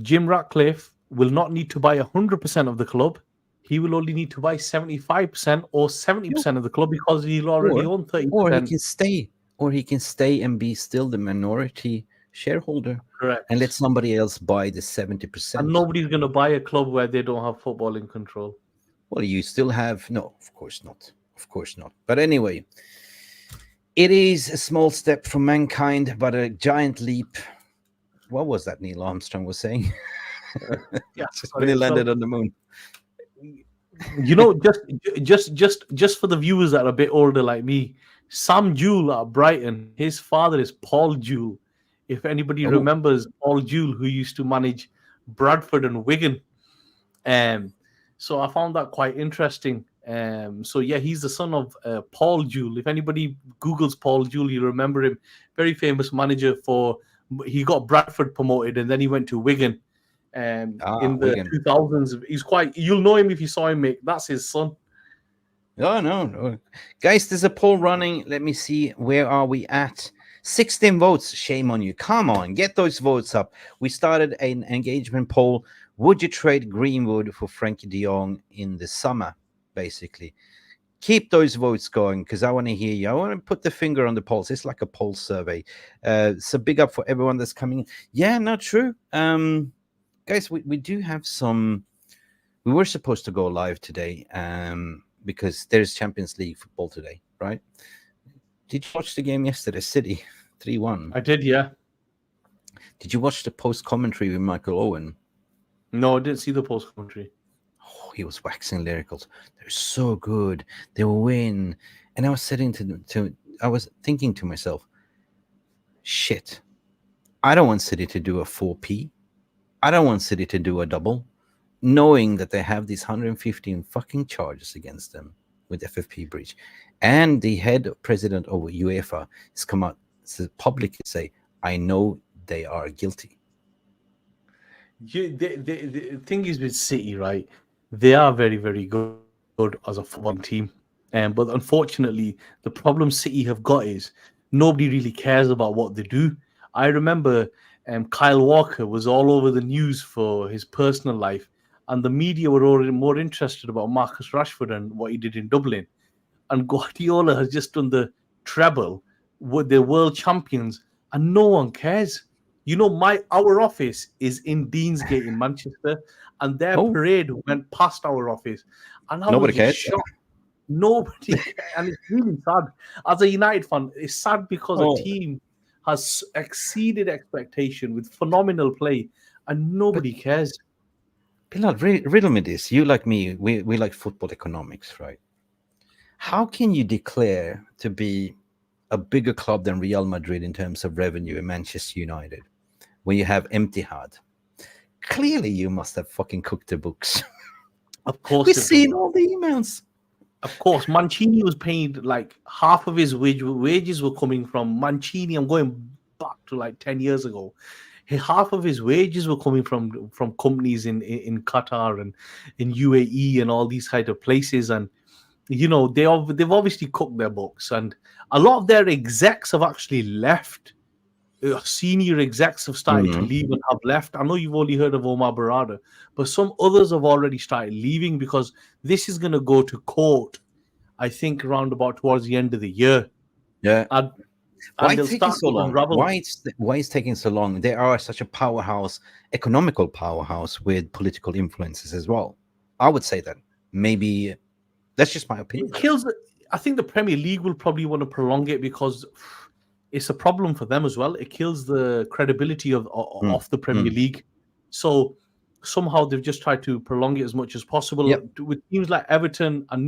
Jim Ratcliffe will not need to buy 100% of the club. He will only need to buy 75% or 70% of the club because he'll already own 30%. Or he can stay and be still the minority shareholder. Correct. And let somebody else buy the 70%. And nobody's going to buy a club where they don't have football in control. Well, you still have... No, of course not. Of course not. But anyway, it is a small step for mankind, but a giant leap. What was that Neil Armstrong was saying? Just when he landed on the moon. Just for the viewers that are a bit older like me, Sam Jewell at Brighton, his father is Paul Jewell. If anybody remembers Paul Jewell, who used to manage Bradford and Wigan. So I found that quite interesting. So yeah, he's the son of Paul Jewell. If anybody Googles Paul Jewell, you remember him. Very famous manager he got Bradford promoted and then he went to Wigan. In the Wigan. 2000s, you'll know him if you saw him, mate. That's his son. No. Guys, there's a poll running. Let me see. Where are we at? 16 votes. Shame on you. Come on, get those votes up. We started an engagement poll. Would you trade Greenwood for Frankie de Jong in the summer? Basically, keep those votes going because I want to hear you. I want to put the finger on the pulse. It's like a pulse survey. So big up for everyone that's coming in. Yeah, not true. Guys, we do have some. We were supposed to go live today because there's Champions League football today, right? Did you watch the game yesterday? City 3-1. I did, yeah. Did you watch the post commentary with Michael Owen? No, I didn't see the post commentary. Oh, he was waxing lyrical. They're so good. They will win. And I was I was thinking to myself, shit. I don't want City to do a 4p. I don't want City to do a double, knowing that they have these 115 fucking charges against them with FFP breach. And the head president of UEFA has come out to publicly say, I know they are guilty. The thing is with City, right? They are very, very good as a football team. But unfortunately, the problem City have got is nobody really cares about what they do. I remember Kyle Walker was all over the news for his personal life, and the media were already more interested about Marcus Rashford and what he did in Dublin. And Guardiola has just done the treble with the world champions, and no one cares. You know, our office is in Deansgate in Manchester, and their parade went past our office, and I Nobody was cares. just shocked. Nobody cares. And it's really sad. As a United fan, it's sad because a team has exceeded expectation with phenomenal play, and nobody cares. Bilal, riddle me this. You like me, we like football economics, right? How can you declare to be a bigger club than Real Madrid in terms of revenue in Manchester United when you have Etihad? Clearly, you must have fucking cooked the books. Of course, We've seen all the emails. Of course, Mancini was paid like half of his wages were coming from Mancini. I'm going back to like 10 years ago. Half of his wages were coming from companies in Qatar and in UAE and all these kind of places. And you know, they've obviously cooked their books, and a lot of their execs have actually left. Senior execs have started to leave and have left. I know you've only heard of Omar Barada, but some others have already started leaving because this is going to go to court, I think, around about towards the end of the year. Yeah. And Why they'll it's taking start so to long? unravel. Why it's taking so long? They are such a powerhouse, economical powerhouse with political influences as well. I would say that. Maybe that's just my opinion. It kills. I think the Premier League will probably want to prolong it because it's a problem for them as well. It kills the credibility of the Premier League. So somehow they've just tried to prolong it as much as possible. Yep. With teams like Everton and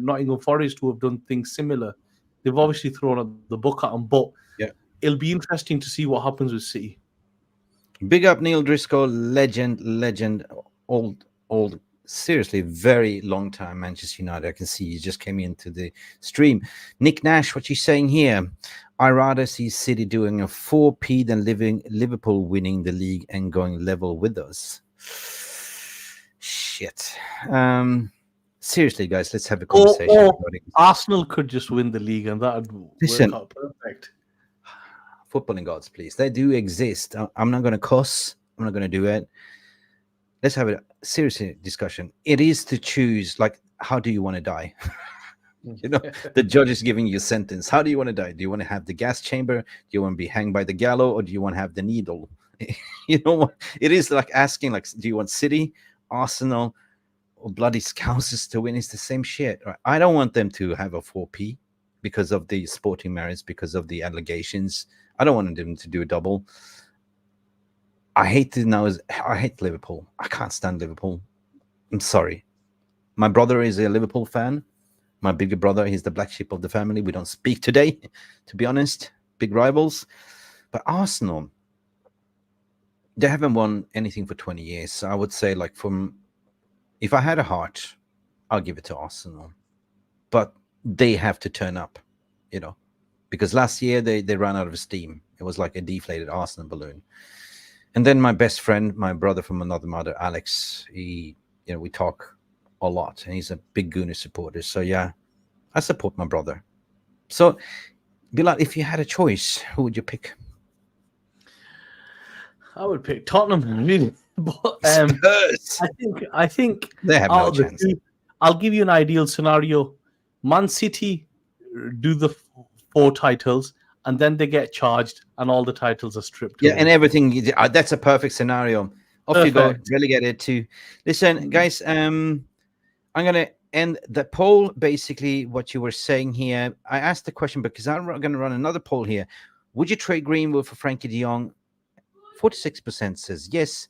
Nottingham Forest who have done things similar, they've obviously thrown the book at them. But it'll be interesting to see what happens with City. Big up Neil Driscoll, legend, old. Seriously, very long time Manchester United. I can see you just came into the stream. Nick Nash, what you saying here? I rather see City doing a 4p than Liverpool winning the league and going level with us. Shit. Seriously, guys, let's have a conversation. Or Arsenal could just win the league, and that would work out perfect. Footballing gods, please. They do exist. I'm not going to cuss. I'm not going to do it. Let's have a serious discussion. It is to choose, like, how do you want to die? You know, the judge is giving you a sentence. How do you want to die? Do you want to have the gas chamber? Do you want to be hanged by the gallows? Or do you want to have the needle? You know what? It is like asking, like, do you want City, Arsenal, or bloody Scousers to win? It's the same shit. Right? I don't want them to have a 4p because of the sporting merits, because of the allegations. I don't want them to do a double. I hate Liverpool. I can't stand Liverpool. I'm sorry. My brother is a Liverpool fan. My bigger brother, he's the black sheep of the family. We don't speak today, to be honest. Big rivals. But Arsenal, they haven't won anything for 20 years. So I would say, like, if I had a heart, I'll give it to Arsenal. But they have to turn up, you know, because last year they ran out of steam. It was like a deflated Arsenal balloon. And then my best friend, my brother from another mother, Alex, we talk a lot, and he's a big Gooner supporter. So yeah, I support my brother. So, Bilal, if you had a choice, who would you pick? I would pick Tottenham, really. But I think they have no chance. I'll give you an ideal scenario. Man City do the 4 titles, and then they get charged, and all the titles are stripped away. And everything. That's a perfect scenario. Off you go, relegated to. Listen, guys. I'm gonna end the poll. Basically, what you were saying here. I asked the question because I'm going to run another poll here. Would you trade Greenwood for Frankie De Jong? 46% says yes,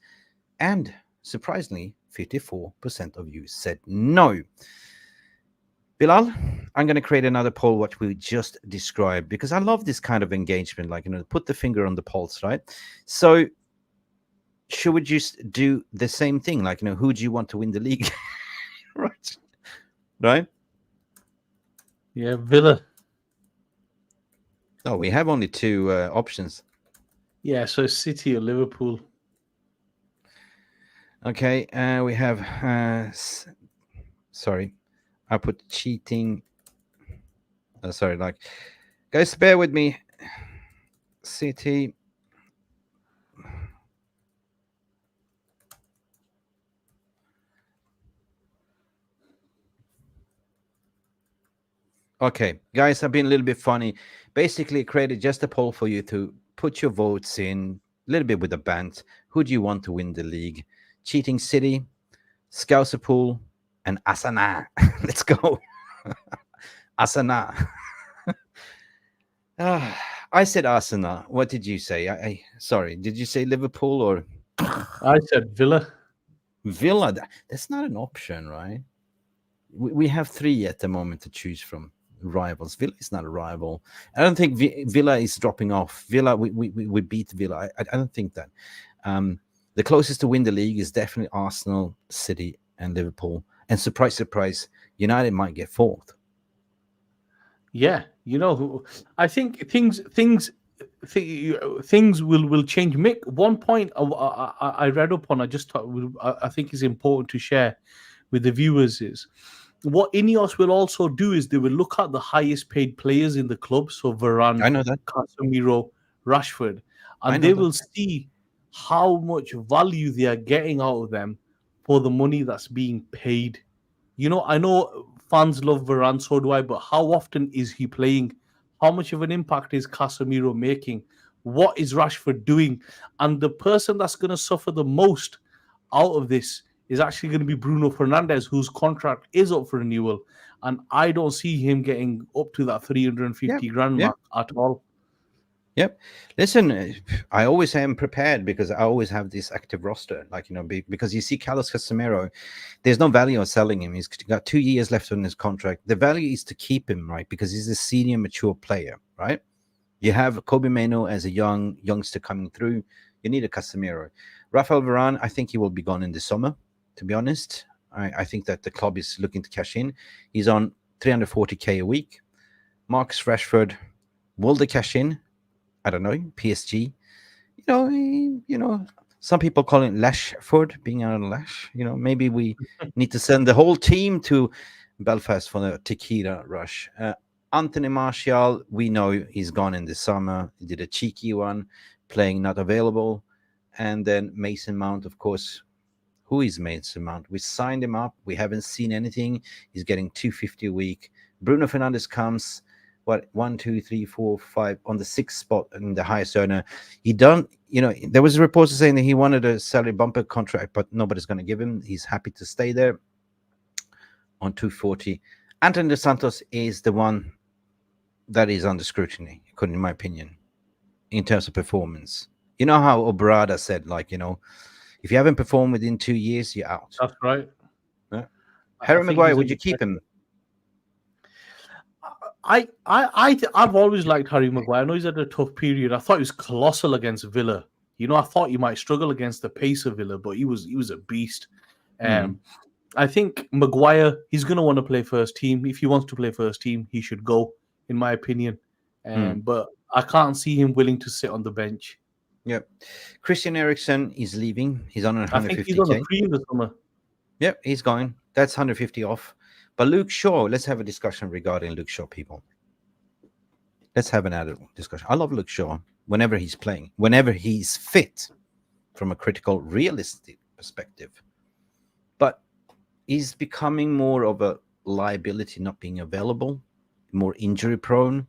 and surprisingly, 54% of you said no. Bilal, I'm going to create another poll, what we just described, because I love this kind of engagement, like, put the finger on the pulse, right? So should we just do the same thing? Like, who do you want to win the league? Right? Yeah, Villa. Oh, we have only two options. Yeah, so City or Liverpool. Okay, we have, sorry, I put cheating. Sorry, like, guys, bear with me. City. Okay, guys, I've been a little bit funny. Basically, created just a poll for you to put your votes in, a little bit with a band. Who do you want to win the league? Cheating City, Scouserpool, and Asana. Let's go. Asana. I said Asana. What did you say? I sorry. Did you say Liverpool or I said Villa. Villa? That's not an option, right? We have three at the moment to choose from. Rivals. Villa is not a rival. I don't think Villa is dropping off. Villa, we beat Villa. I don't think that. The closest to win the league is definitely Arsenal, City, and Liverpool. And surprise, surprise, United might get fourth. Yeah, I think things will change. Mick, one point I read up on, I think is important to share with the viewers is what Ineos will also do is they will look at the highest paid players in the club, so Varane, I know that. Casemiro, Rashford, and they will see how much value they are getting out of them for the money that's being paid. I know fans love Varane, so do I, but how often is he playing? How much of an impact is Casemiro making? What is Rashford doing? And the person that's going to suffer the most out of this is actually going to be Bruno Fernandes, whose contract is up for renewal. And I don't see him getting up to that 350 grand mark at all. Yep. Listen, I always am prepared because I always have this active roster. Like, because you see Carlos Casemiro, there's no value on selling him. He's got 2 years left on his contract. The value is to keep him, right? Because he's a senior, mature player, right? You have Kobe Mainoo as a youngster coming through. You need a Casemiro. Rafael Varane, I think he will be gone in the summer, to be honest. I think that the club is looking to cash in. He's on 340K a week. Marcus Rashford, will they cash in? I don't know, PSG. Some people call it Lashford, being out of Lash. Maybe we need to send the whole team to Belfast for the tequila rush. Anthony Martial, we know he's gone in the summer. He did a cheeky one, playing not available. And then Mason Mount, of course. Who is Mason Mount? We signed him up. We haven't seen anything. He's getting 250 a week. Bruno Fernandes comes, 1, 2, 3, 4, 5 on the 6th spot in the highest earner. There was reports saying that he wanted a salary bumper contract, but nobody's going to give him. He's happy to stay there on 240. Anthony Dos Santos is the one that is under scrutiny, in my opinion, in terms of performance. You know how Obrada said, if you haven't performed within 2 years, you're out. That's right. Yeah. Harry Maguire, would you keep him? I've always liked Harry Maguire. I know he's had a tough period. I thought he was colossal against Villa. I thought he might struggle against the pace of Villa, but he was a beast. I think Maguire, he's going to want to play first team. If he wants to play first team, he should go, in my opinion. But I can't see him willing to sit on the bench. Yep. Christian Eriksen is leaving. He's on 150K. I think he's on a free in the summer. Yep, he's going. That's 150 off. But Luke Shaw, let's have a discussion regarding Luke Shaw, people. Let's have an added discussion. I love Luke Shaw whenever he's playing, whenever he's fit from a critical, realistic perspective. But he's becoming more of a liability, not being available, more injury prone.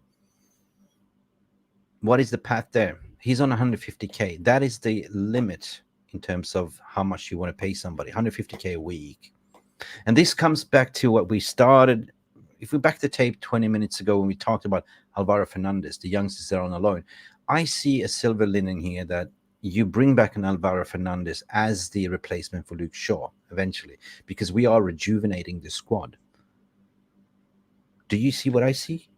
What is the path there? He's on 150K. That is the limit in terms of how much you want to pay somebody, 150K a week. And this comes back to what we started. If we back the tape 20 minutes ago when we talked about Alvaro Fernandes, the youngsters that are on loan, I see a silver lining here that you bring back an Alvaro Fernandes as the replacement for Luke Shaw eventually, because we are rejuvenating the squad. Do you see what I see?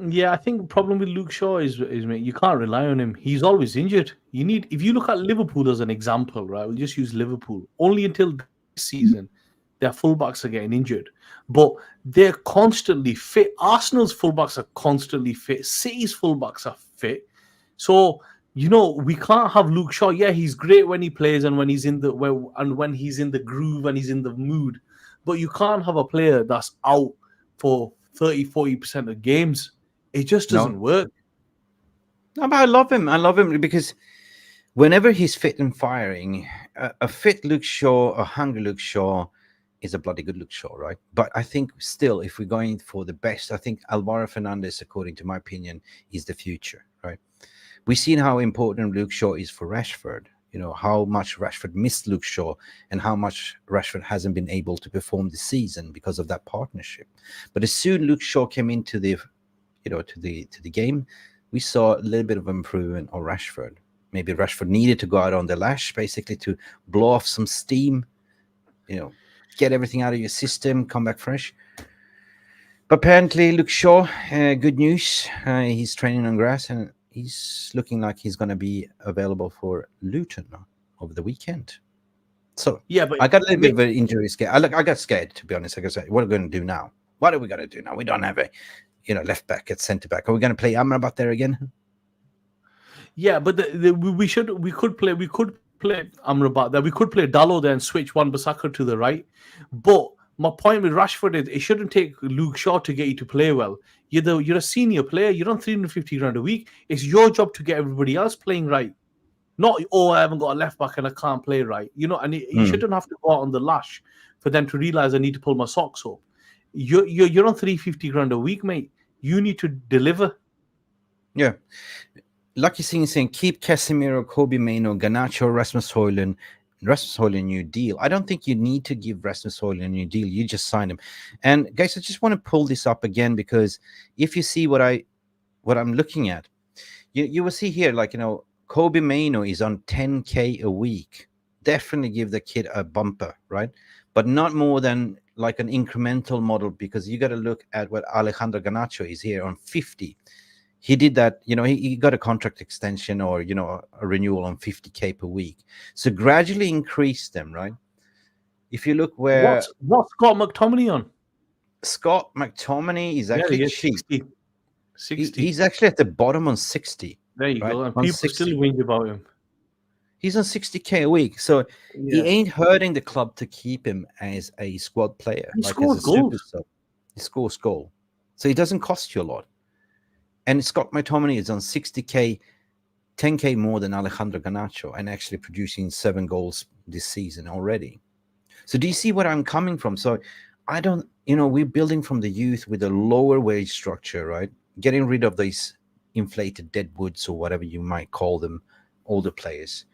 Yeah, I think the problem with Luke Shaw is mate, you can't rely on him. He's always injured. If you look at Liverpool as an example, right? We'll just use Liverpool. Only until this season, their fullbacks are getting injured, but they're constantly fit. Arsenal's fullbacks are constantly fit. City's fullbacks are fit. So we can't have Luke Shaw. Yeah, he's great when he plays and when he's in the when he's in the groove and he's in the mood, but you can't have a player that's out for 30-40% of games. It just doesn't work. No, but I love him. I love him because whenever he's fit and firing, a fit Luke Shaw, a hungry Luke Shaw is a bloody good Luke Shaw, right? But I think still, if we're going for the best, I think Alvaro Fernandez, according to my opinion, is the future, right? We've seen how important Luke Shaw is for Rashford. How much Rashford missed Luke Shaw and how much Rashford hasn't been able to perform this season because of that partnership. But as soon Luke Shaw came into the to the game, we saw a little bit of improvement on Rashford. Maybe Rashford needed to go out on the lash, basically, to blow off some steam, get everything out of your system, come back fresh. But apparently, Luke Shaw, good news. He's training on grass, and he's looking like he's going to be available for Luton over the weekend. So yeah, but I got a little bit of an injury scare. I got scared, to be honest. Like I said, what are we going to do now? What are we going to do now? We don't have a left back at centre back. Are we going to play Amrabat there again? Yeah, but we could play Amrabat there. We could play Dalot there and switch Wan-Bissaka to the right. But my point with Rashford is it shouldn't take Luke Shaw to get you to play well. You're a senior player. You're on 350 grand a week. It's your job to get everybody else playing right. Not, I haven't got a left back and I can't play right. And you shouldn't have to go out on the lash for them to realize I need to pull my socks up. You're on 350 grand a week, mate. You need to deliver. Yeah. Lucky Singh is saying, keep Casemiro, Kobe Mainoo, Garnacho, Rasmus Højlund, new deal. I don't think you need to give Rasmus Højlund a new deal. You just sign him. And guys, I just want to pull this up again because if you see what I'm looking at, you will see here, Kobe Mainoo is on 10K a week. Definitely give the kid a bumper, right? But not more than like an incremental model, because you got to look at what Alejandro Garnacho is here on 50. He did that, he got a contract extension or, a renewal on 50K per week. So gradually increase them, right? If you look where... What's Scott McTominay on? Scott McTominay is actually cheap. 60. He's actually at the bottom on 60. There you right? go. And on people 60. still whinge about him. He's on 60K a week. So he ain't hurting the club to keep him as a squad player. He scores goals. He scores goal. So he doesn't cost you a lot. And Scott McTominay is on 60K, 10K more than Alejandro Garnacho, and actually producing 7 goals this season already. So do you see where I'm coming from? So I don't, we're building from the youth with a lower wage structure, right? Getting rid of these inflated deadwoods or whatever you might call them, older players.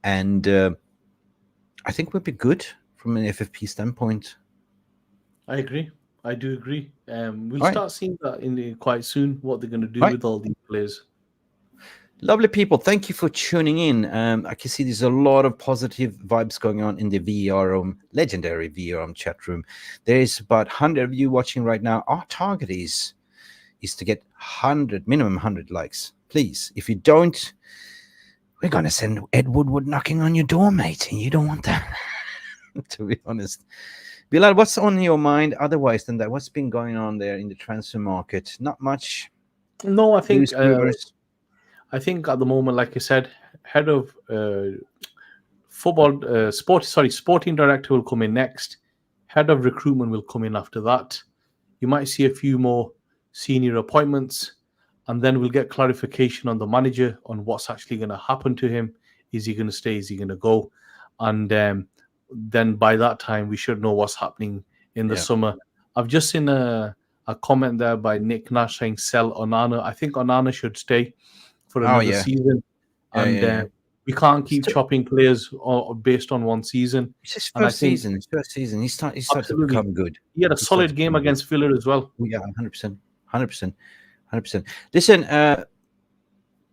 And I think we'll be good from an FFP standpoint. I agree. I do agree. We'll start seeing that quite soon, what they're going to do with all these players. Lovely people. Thank you for tuning in. I can see there's a lot of positive vibes going on in the VAR room, legendary VAR room chat room. There is about 100 of you watching right now. Our target is to get minimum 100 likes. Please, if you don't, we're going to send Ed Woodward knocking on your door, mate. And you don't want that, to be honest. Bilal, what's on your mind otherwise than that? What's been going on there in the transfer market? Not much. No, I think at the moment, like I said, head of sporting director will come in next. Head of recruitment will come in after that. You might see a few more senior appointments, and then we'll get clarification on the manager on what's actually going to happen to him. Is he going to stay? Is he going to go? And then by that time, we should know what's happening in the summer. I've just seen a comment there by Nick Nash saying sell Onana. I think Onana should stay for another season. We can't keep chopping players based on one season. It's his first season. He started to become good. He had a solid game against Villa as well. Yeah, 100%. Listen,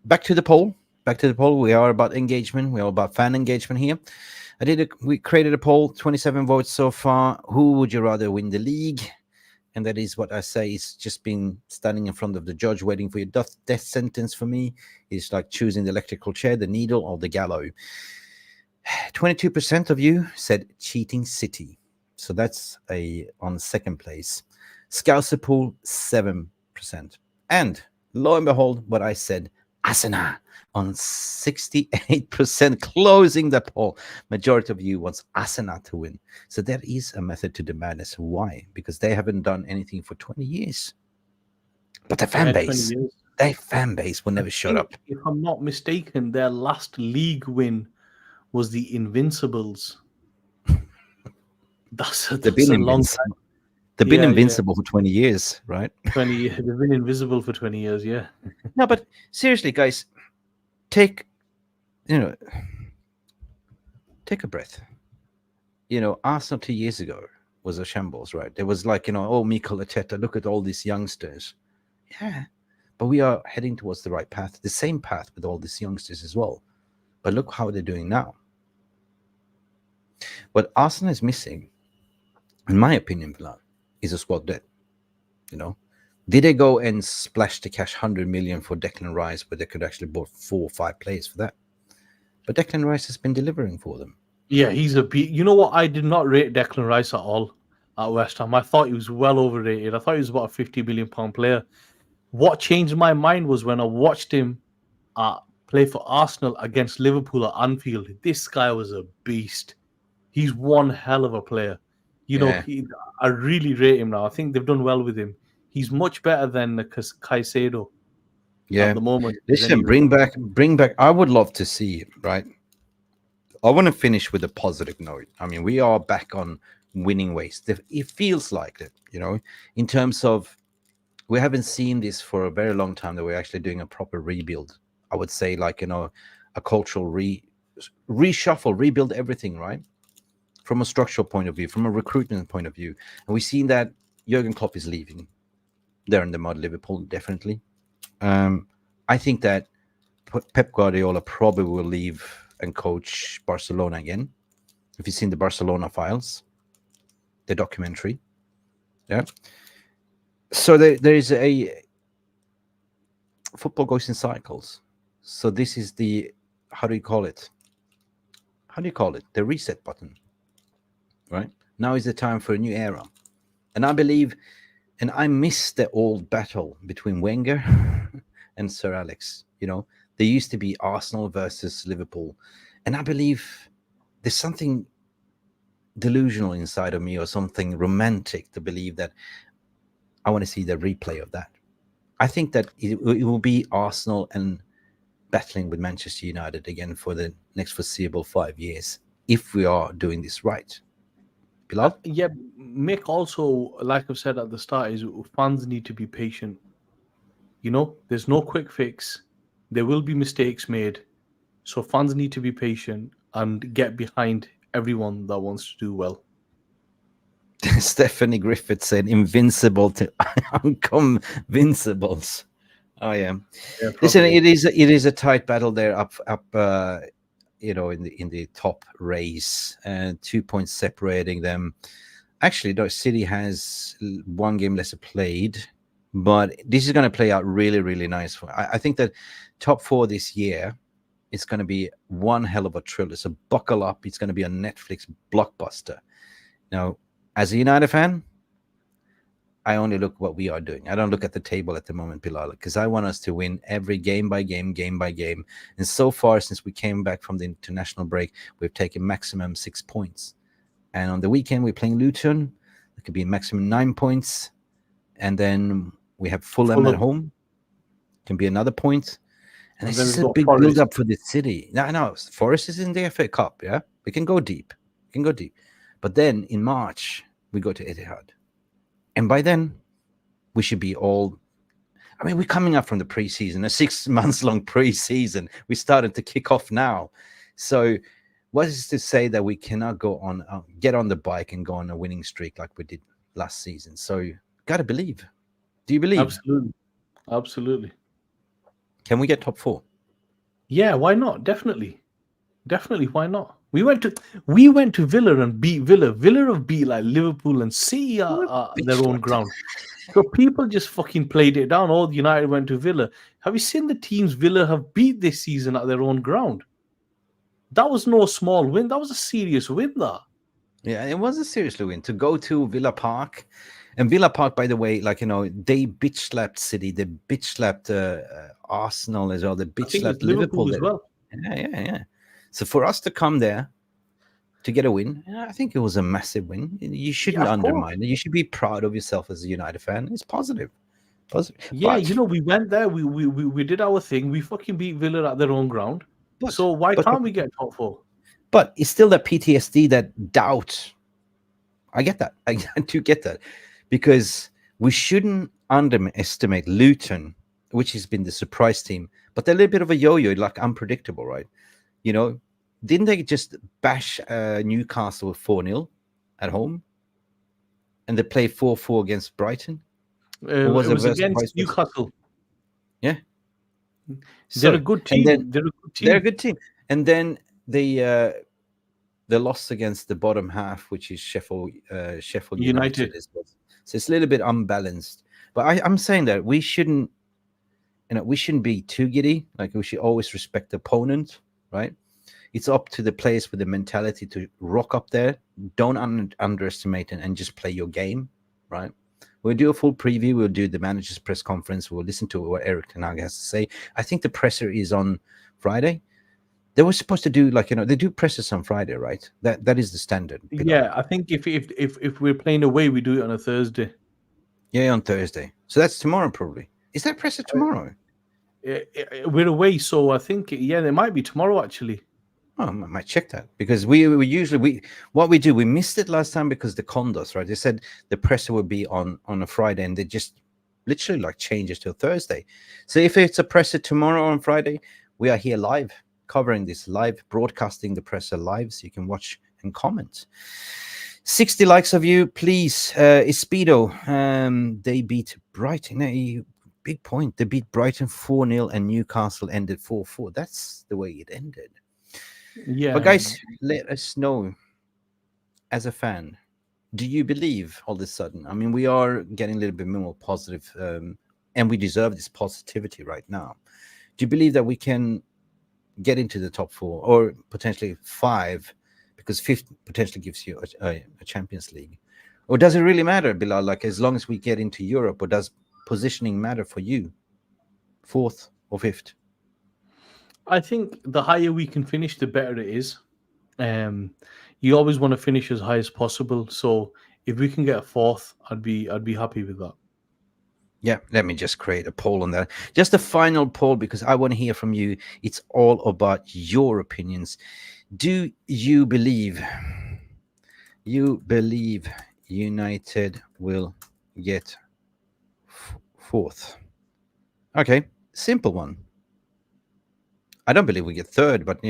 back to the poll. We are about engagement. We are about fan engagement here. We created a poll, 27 votes so far. Who would you rather win the league? And that is what I say. It's just been standing in front of the judge waiting for your death sentence. For me, it's like choosing the electrical chair, the needle, or the gallows. 22% of you said Cheating City. So that's on second place. Scouserpool, 7%. And lo and behold, what I said, Arsenal on 68%, closing the poll. Majority of you wants Arsenal to win. So that is a method to the madness. Why? Because they haven't done anything for 20 years. But the fan base, their fan base will never shut up. If I'm not mistaken, their last league win was the Invincibles. That's a long time. They've been invincible for 20 years, right? 20 years. They've been invisible for 20 years, yeah. No, but seriously, guys, take a breath. Arsenal 2 years ago was a shambles, right? There was like, oh, Mikel Arteta, look at all these youngsters. Yeah, but we are heading towards the right path, the same path with all these youngsters as well. But look how they're doing now. What Arsenal is missing, in my opinion, is a squad depth. Did they go and splash the cash 100 million for Declan Rice, where they could actually bought 4 or 5 players for that? But Declan Rice has been delivering for them. Yeah, he's a beat. You know what? I did not rate Declan Rice at all at West Ham. I thought he was well overrated. I thought he was about a £50 million player. What changed my mind was when I watched him play for Arsenal against Liverpool at Anfield. This guy was a beast. He's one hell of a player. I really rate him now. I think they've done well with him. He's much better than Caicedo. Yeah. At the moment. Listen, bring back. I would love to see it, right? I want to finish with a positive note. I mean, we are back on winning ways. It feels like it, in terms of we haven't seen this for a very long time, that we're actually doing a proper rebuild. I would say like, a cultural reshuffle, rebuild everything, right? From a structural point of view, from a recruitment point of view. And we've seen that Jurgen Klopp is leaving. They're in the mud, Liverpool, definitely. I think that Pep Guardiola probably will leave and coach Barcelona again. If you've seen the Barcelona Files, the documentary. Yeah. So there is football goes in cycles. So this is how do you call it? The reset button, right? Now is the time for a new era. And I believe, and I miss the old battle between Wenger and Sir Alex. There used to be Arsenal versus Liverpool. And I believe there's something delusional inside of me, or something romantic, to believe that I want to see the replay of that. I think that it will be Arsenal and battling with Manchester United again for the next foreseeable 5 years, if we are doing this right. Bilal? Yeah, Mick, also, like I've said at the start, is fans need to be patient. There's no quick fix. There will be mistakes made. So fans need to be patient and get behind everyone that wants to do well. Stephanie Griffith said, "Invincible to unconvincibles." Oh yeah. Listen, it is a tight battle there up in the top race, and 2 points separating them. Actually, no, City has 1 game less played, but this is going to play out really, really nice. I think that top 4 this year is going to be one hell of a thriller. So buckle up. It's going to be a Netflix blockbuster. Now, as a United fan, I only look what we are doing. I don't look at the table at the moment, Bilal, because I want us to win every game by game. And so far, since we came back from the international break, we've taken maximum 6 points. And on the weekend, we're playing Luton. It could be maximum 9 points. And then we have Fulham at home. Can be another point. And this is a big build-up for the City. No, Forest is in the FA Cup, yeah? We can go deep. But then in March, we go to Etihad. And by then, we should be all... I mean, we're coming up from the preseason, a 6 months long preseason. We started to kick off now. So what is to say that we cannot go on, get on the bike and go on a winning streak like we did last season? So got to believe. Do you believe? Absolutely. Can we get top 4? Yeah, why not? Definitely. Why not? We went to Villa and beat Villa. Villa have beat like Liverpool and City their own ground. So people just fucking played it down. All United went to Villa. Have you seen the teams Villa have beat this season at their own ground? That was no small win. That was a serious win. That. Yeah, it was a serious win to go to Villa Park. And Villa Park, by the way, like, they bitch slapped City, they bitch slapped Arsenal as well, they bitch slapped Liverpool as well. Yeah. So for us to come there to get a win, I think it was a massive win. You shouldn't undermine it. You should be proud of yourself as a United fan. It's positive. Yeah, but, we went there. We did our thing. We fucking beat Villa at their own ground. So why can't we get top 4? But it's still that PTSD, that doubt. I get that. I do get that. Because we shouldn't underestimate Luton, which has been the surprise team. But they're a little bit of a yo-yo, like unpredictable, right? Didn't they just bash Newcastle 4-0 at home? And they played 4-4 against Brighton? It was against Newcastle. Yeah. They're a good team. They're a good team. And then they lost against the bottom half, which is Sheffield United. So it's a little bit unbalanced. But I'm saying that we shouldn't be too giddy. Like, we should always respect the opponent, right? It's up to the players with the mentality to rock up there. Don't underestimate it and just play your game, right? We'll do a full preview. We'll do the manager's press conference. We'll listen to what Eric Ten Hag has to say. I think the presser is on Friday. They were supposed to do they do pressers on Friday, right? That is the standard. Yeah, I think if we're playing away, we do it on a Thursday. Yeah, on Thursday. So that's tomorrow, probably. Is that presser tomorrow? We're away, so I think there might be tomorrow actually. Oh, I might check that, because we usually we missed it last time because the condos, right? They said the presser would be on a Friday, and they just literally change it to Thursday. So if it's a presser tomorrow on Friday, we are here live, covering this live, broadcasting the presser live, so you can watch and comment. 60 likes of you, please. Speedo, they beat Brighton. Big point. They beat Brighton 4-0 and Newcastle ended 4-4. That's the way it ended. Yeah. But guys, let us know, as a fan, do you believe all of a sudden? I mean, we are getting a little bit more positive, and we deserve this positivity right now. Do you believe that we can get into the top 4 or potentially 5, because 5th potentially gives you a Champions League? Or does it really matter, Bilal? Like, as long as we get into Europe, or does positioning matter for you? 4th or 5th? I think the higher we can finish, the better it is. You always want to finish as high as possible. So if we can get a 4th, I'd be happy with that. Yeah, let me just create a poll on that. Just a final poll, because I want to hear from you. It's all about your opinions. Do you believe United will get 4th? Okay, simple one. I don't believe we get 3rd, but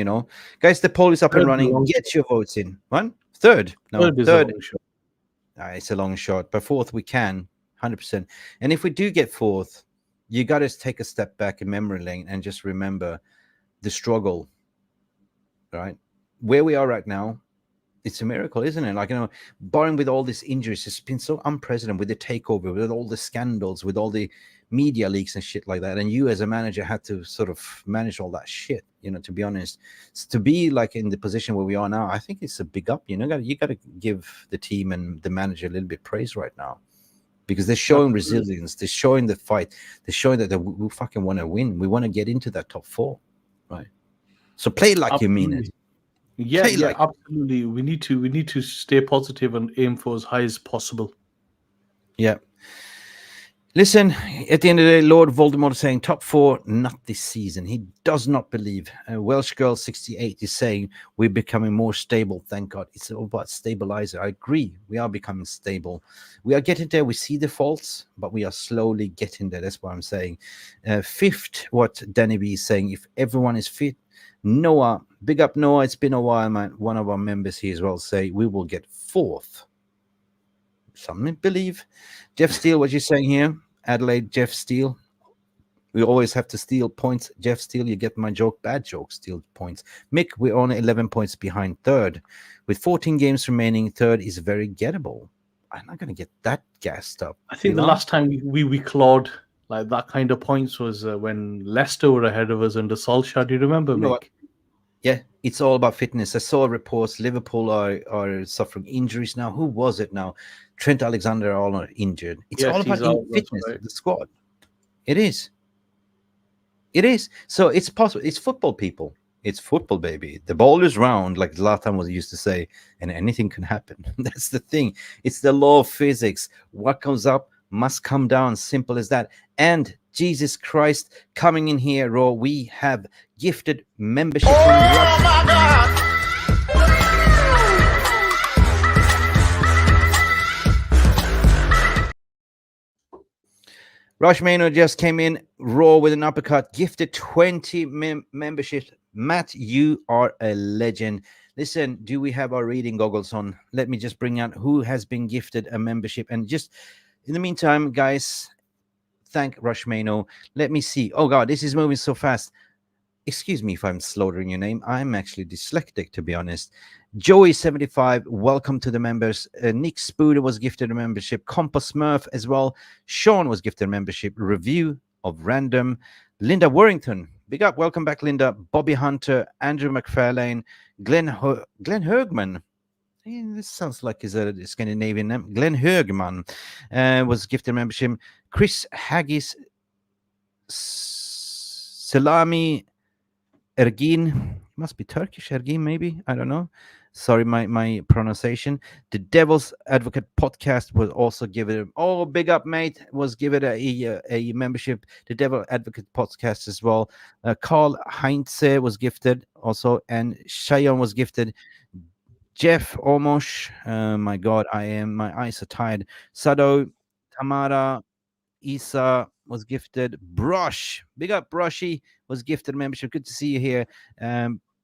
guys, the poll is up and running. Get your votes in. 1? 3rd? No, 3rd. It's a long shot, but 4th we can, 100%. And if we do get 4th, you got to take a step back in memory lane and just remember the struggle, right? Where we are right now, it's a miracle, isn't it? Barring with all these injuries, it's been so unprecedented, with the takeover, with all the scandals, with all the media leaks and shit like that. And you as a manager had to sort of manage all that shit, to be honest. To be in the position where we are now, I think it's a big up. You got to give the team and the manager a little bit praise right now, because they're showing resilience. They're showing the fight. They're showing that we fucking want to win. We want to get into that top 4, right? So play like you mean it. Yeah, absolutely. We need to stay positive and aim for as high as possible. Yeah. Listen, at the end of the day, Lord Voldemort is saying top 4, not this season. He does not believe. Welsh Girl 68 is saying we're becoming more stable. Thank God. It's all about stabilizer. I agree. We are becoming stable. We are getting there. We see the faults, but we are slowly getting there. That's what I'm saying. 5th, what Danny B is saying, if everyone is fit, Noah, big up Noah. It's been a while, man. One of our members here as well say we will get 4th. Some believe. Jeff Steele, what you're saying here? Adelaide, Jeff Steele. We always have to steal points. Jeff, steal, you get my joke. Bad joke, steal points. Mick, we're on 11 points behind third. With 14 games remaining, third is very gettable. I'm not going to get that gassed up. I think the last time we clawed like that kind of points was when Leicester were ahead of us under Solskjaer. Do you remember, Mick? Yeah, it's all about fitness. I saw reports Liverpool are suffering injuries now. Who was it now? Trent Alexander-Arnold are injured. It's all about fitness of the squad. It is. It is. So it's possible. It's football, people. It's football, baby. The ball is round, like Zlatan was used to say, and anything can happen. That's the thing. It's the law of physics. What comes up must come down. Simple as that. And Jesus Christ, coming in here, Raw, we have gifted membership. Oh my God! Rush Maynard just came in raw with an uppercut, gifted 20 memberships. Matt, you are a legend. Listen, do we have our reading goggles on? Let me just bring out who has been gifted a membership. And just in the meantime, guys, thank Rush Maynard. Let me see. Oh, God, this is moving so fast. Excuse me if I'm slaughtering your name. I'm actually dyslexic, to be honest. Joey75, welcome to the members. Nick Spooder was gifted a membership. Compost Smurf as well. Sean was gifted a membership. Review of Random. Linda Warrington, big up. Welcome back, Linda. Bobby Hunter, Andrew McFarlane, Glenn Högman. This sounds like is a Scandinavian name. Glenn Högman was gifted a membership. Chris Haggis, Salami Ergin, must be Turkish, Ergin, maybe. I don't know. Sorry, my pronunciation. The Devil's Advocate podcast was also given. Oh, big up, mate. Was given a membership. The Devil Advocate podcast as well. Carl Heinze was gifted also, and Cheyenne was gifted. Jeff Omosh. My God, my eyes are tired. Sado, Tamara, Isa was gifted. Brush, big up Brushy, was gifted a membership. Good to see you here.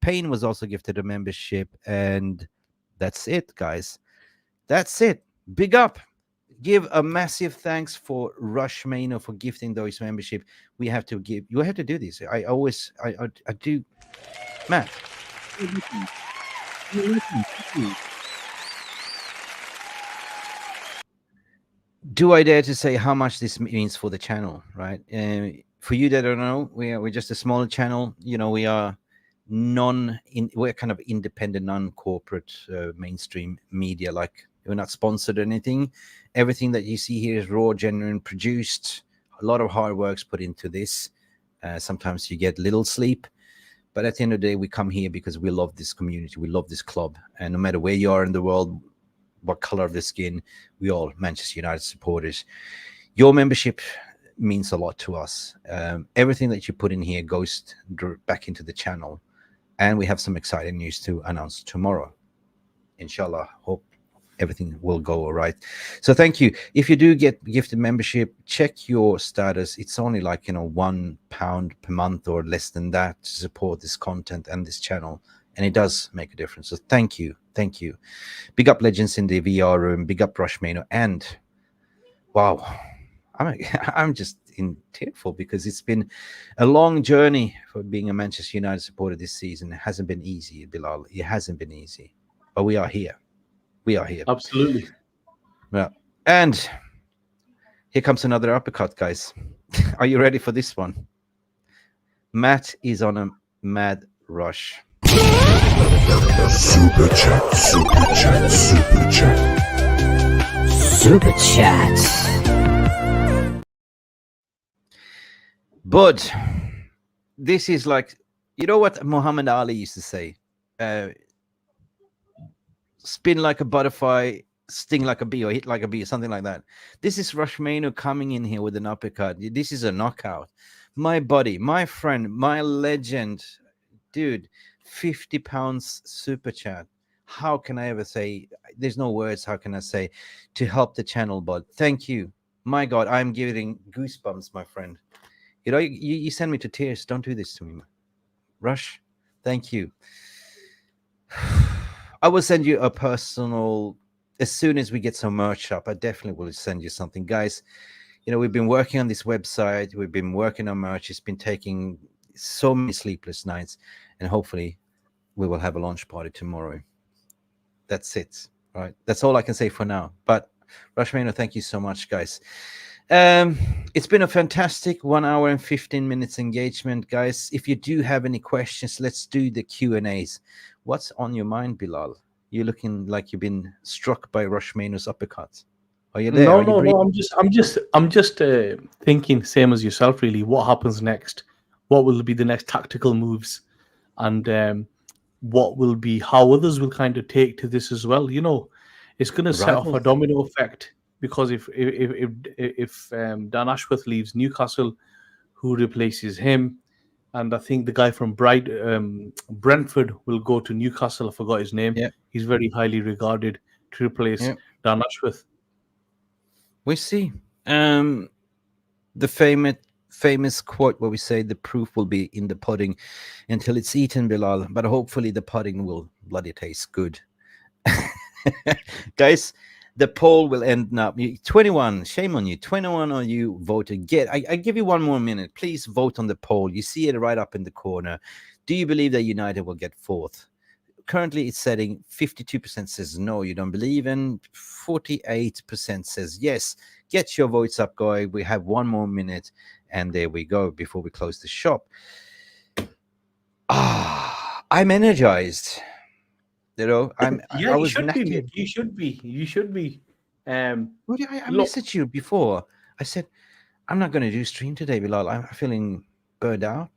Payne was also gifted a membership, and that's it, guys. That's it. Big up. Give a massive thanks for Rush Maynard for gifting those membership. We have to give. You have to do this. I do. Matt. Do I dare to say how much this means for the channel, right? For you that don't know, we're just a smaller channel. You know, we are we're kind of independent, non-corporate, mainstream media. Like, we're not sponsored or anything. Everything that you see here is raw, genuine, produced. A lot of hard work's put into this. Sometimes you get little sleep, but at the end of the day, we come here because we love this community. We love this club, and no matter where you are in the world, what color of the skin, we all Manchester United supporters. Your membership means a lot to us. Everything that you put in here goes back into the channel, and we have some exciting news to announce tomorrow. Inshallah, hope everything will go all right. So thank you. If you do get gifted membership, check your status. It's only like, £1 per month or less than that to support this content and this channel, and it does make a difference. So thank you. Thank you. Big up legends in the VR room. Big up Rush Maynard. And wow, I'm just tearful because it's been a long journey for being a Manchester United supporter this season. It hasn't been easy, Bilal. It hasn't been easy, but we are here. We are here. Absolutely. Yeah. And here comes another uppercut, guys. Are you ready for this one? Matt is on a mad rush. Super chat, super chat, super chat. Super chat. But this is like, you know what Muhammad Ali used to say? Spin like a butterfly, sting like a bee, or hit like a bee, or something like that. This is Rush Maynard coming in here with an uppercut. This is a knockout. My buddy, my friend, my legend, dude, £50 super chat. How can I ever say? There's no words. How can I say to help the channel, bud? Thank you. My God, I'm giving goosebumps, my friend. You know, you send me to tears. Don't do this to me, Rush. Thank you. I will send you a personal, as soon as we get some merch up, I definitely will send you something. Guys, we've been working on this website, we've been working on merch. It's been taking so many sleepless nights, and hopefully we will have a launch party tomorrow. That's it, right? That's all I can say for now. But Rashmano, thank you so much, guys. It's been a fantastic 1 hour and 15 minutes engagement, guys. If you do have any questions, let's do the Q&As. What's on your mind, Bilal? You're looking like you've been struck by Rashmano's uppercut. Are you there? No. I'm just thinking, same as yourself, really. What happens next? What will be the next tactical moves, and what will be how others will kind of take to this as well? It's going to set off a domino effect, because if Dan Ashworth leaves Newcastle, who replaces him? And I think the guy from Brentford will go to Newcastle. I forgot his name. Yeah. He's very highly regarded to replace Dan Ashworth. We see. The famous quote where we say the proof will be in the pudding until it's eaten, Bilal. But hopefully the pudding will bloody taste good. Guys, the poll will end up 21. Shame on you. 21 on you voted. I give you 1 more minute. Please vote on the poll. You see it right up in the corner. Do you believe that United will get 4th? Currently, it's setting 52% says no, you don't believe, and 48% says yes. Get your votes up, guys. We have 1 more minute, and there we go before we close the shop. I'm energized. You should be. I messaged you before. I said, I'm not going to do stream today, Bilal. I'm feeling burned out.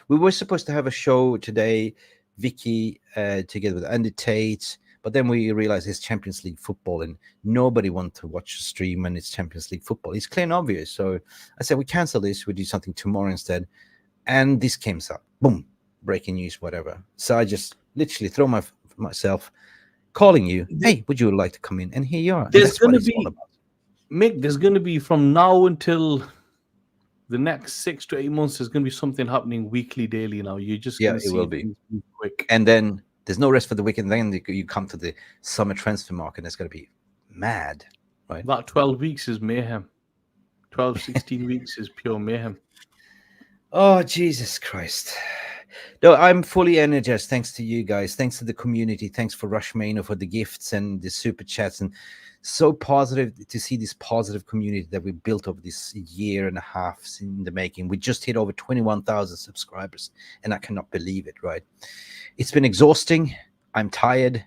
We were supposed to have a show today, Vicky, together with Andy Tate, but then we realized it's Champions League football and nobody wants to watch a stream when it's Champions League football. It's clear and obvious. So I said, we cancel this. We do something tomorrow instead. And this came up. Boom. Breaking news, whatever. So I just literally throw myself calling you. Hey, would you like to come in? And here you are. There's going to be, Mick, there's going to be from now until the next 6 to 8 months, there's going to be something happening weekly, daily now. You're just going to see it will be quick. And then there's no rest for the weekend. Then you come to the summer transfer market, and it's going to be mad, right? That 12 weeks is mayhem. 12, 16 weeks is pure mayhem. Oh, Jesus Christ. No, I'm fully energized. Thanks to you guys. Thanks to the community. Thanks for Rashmano for the gifts and the super chats. And so positive to see this positive community that we built over this year and a half in the making. We just hit over 21,000 subscribers, and I cannot believe it, right? It's been exhausting. I'm tired,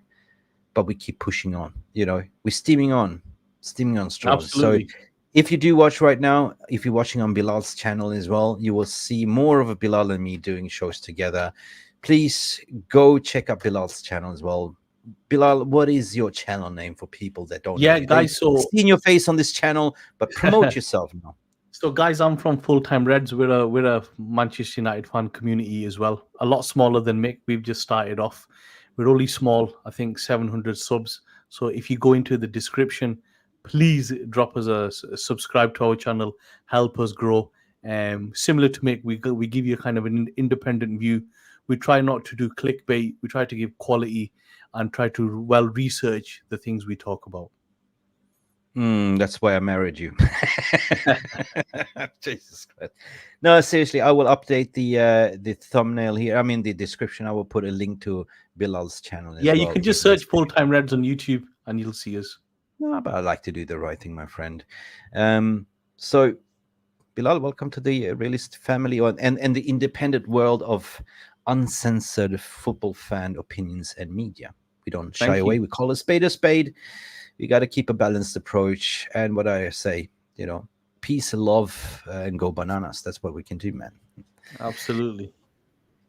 but we keep pushing on. We're steaming on strong. Absolutely. So if you do watch right now, if you're watching on Bilal's channel as well, you will see more of a Bilal and me doing shows together. Please go check out Bilal's channel as well. Bilal, what is your channel name for people that don't know? Guys, so seeing your face on this channel, but promote yourself now. So, guys, I'm from Full Time Reds. We're a Manchester United fan community as well. A lot smaller than Mick. We've just started off. We're only small. I think 700 subs. So, if you go into the description, please drop us a subscribe to our channel. Help us grow. Similar to Mick, we give you kind of an independent view. We try not to do clickbait. We try to give quality and try to well research the things we talk about. That's why I married you. Jesus Christ. No, seriously, I will update the thumbnail here. I mean, the description. I will put a link to Bilal's channel. You can just search Full Time Reds on YouTube and you'll see us. No, but I like to do the right thing, my friend. So, Bilal, welcome to the realist family and the independent world of uncensored football fan opinions and media. We don't shy away. We call a spade a spade. We got to keep a balanced approach. And what I say, peace and love and go bananas. That's what we can do, man. Absolutely.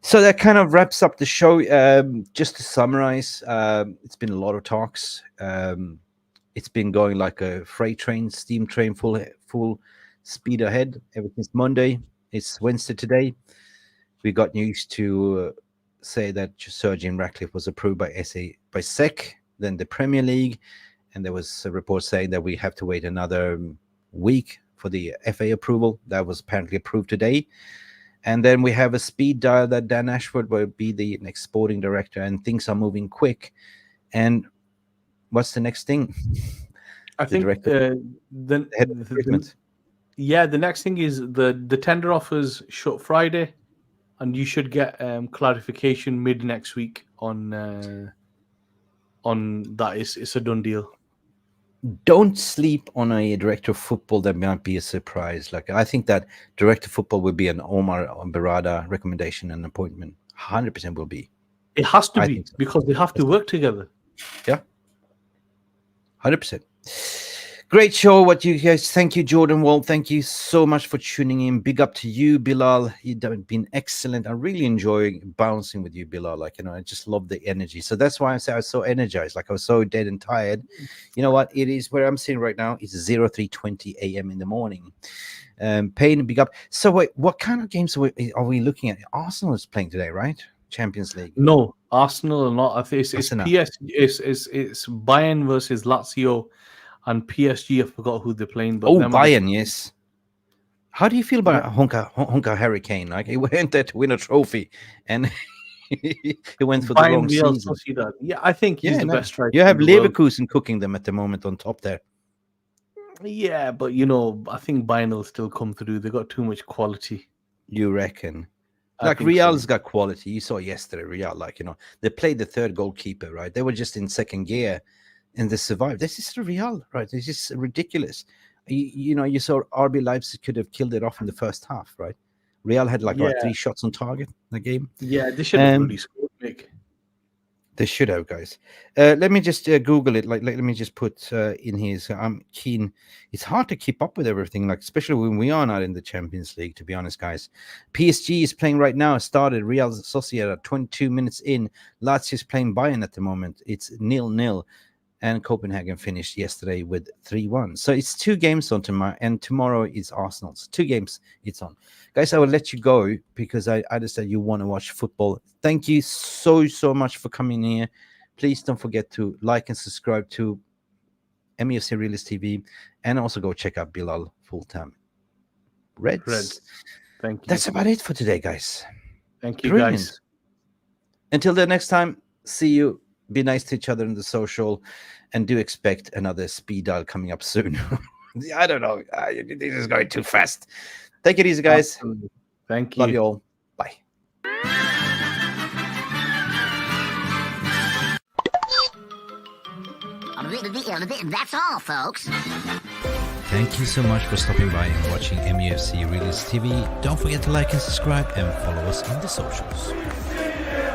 So that kind of wraps up the show. Just to summarize, it's been a lot of talks. It's been going like a freight train, steam train, full speed ahead ever since Monday. It's Wednesday today. We got news to say that Sir Jim Ratcliffe was approved by SEC, then the Premier League, and there was a report saying that we have to wait another week for the FA approval. That was apparently approved today. And then we have a speed dial that Dan Ashworth will be the next sporting director, and things are moving quick. And what's the next thing? I think the Yeah, the next thing is the tender offers shut Friday, and you should get clarification mid next week on that. It's a done deal. Don't sleep on a director of football that might be a surprise. Like, I think that director of football will be an Omar Barada recommendation and appointment. 100% will be. It has to I be think so. because they have to work together. Yeah. 100%. Great show. What you guys, thank you, Jordan Wall. Thank you so much for tuning in. Big up to you, Bilal. You've been excellent. I really enjoy bouncing with you, Bilal. Like, I just love the energy. So that's why I say I was so energized. Like, I was so dead and tired. You know what? It is where I'm sitting right now. It's 03:20 a.m. in the morning. Payne, big up. So wait, what kind of games are we looking at? Arsenal is playing today, right? Champions League. No, Arsenal are not. I think it's Arsenal. it's Bayern versus Lazio. And PSG, I forgot who they're playing. But Bayern, yes. How do you feel about Honka Hurricane? Like, he went there to win a trophy, and he went for the wrong Real season. Sociedad. Yeah, I think he's the best striker. You have in the world. Leverkusen cooking them at the moment on top there. Yeah, but I think Bayern will still come through. They got too much quality. You reckon? I Like, think Real's so. got quality. You saw yesterday, Real. Like, they played the third goalkeeper, right? They were just in second gear. And they survived. This is the Real, right? This is ridiculous. You saw RB Leipzig could have killed it off in the first half, right? Real had like 3 shots on target in the game. Yeah, they should have really scored, Nick. They should have, guys. Let me just Google it. Like, let me just put in here. So I'm keen. It's hard to keep up with everything, like, especially when we are not in the Champions League, to be honest, guys. PSG is playing right now. Started Real Sociedad 22 minutes in. Lazio is playing Bayern at the moment. It's 0-0. And Copenhagen finished yesterday with 3-1. So it's 2 games on tomorrow, and tomorrow is Arsenal. So 2 games it's on. Guys, I will let you go because I understand you want to watch football. Thank you so much for coming here. Please don't forget to like and subscribe to MUFC Realist TV, and also go check out Bilal Full-Time Reds. Thank you. That's about it for today, guys. Thank you, Brilliant. guys. Until the next time, see you. Be nice to each other in the social, and do expect another speed dial coming up soon. I don't know. This is going too fast. Take it easy, guys. Absolutely. Thank you. Love you all. Bye. That's all, folks. Thank you so much for stopping by and watching MUFC Realist TV. Don't forget to like and subscribe and follow us on the socials.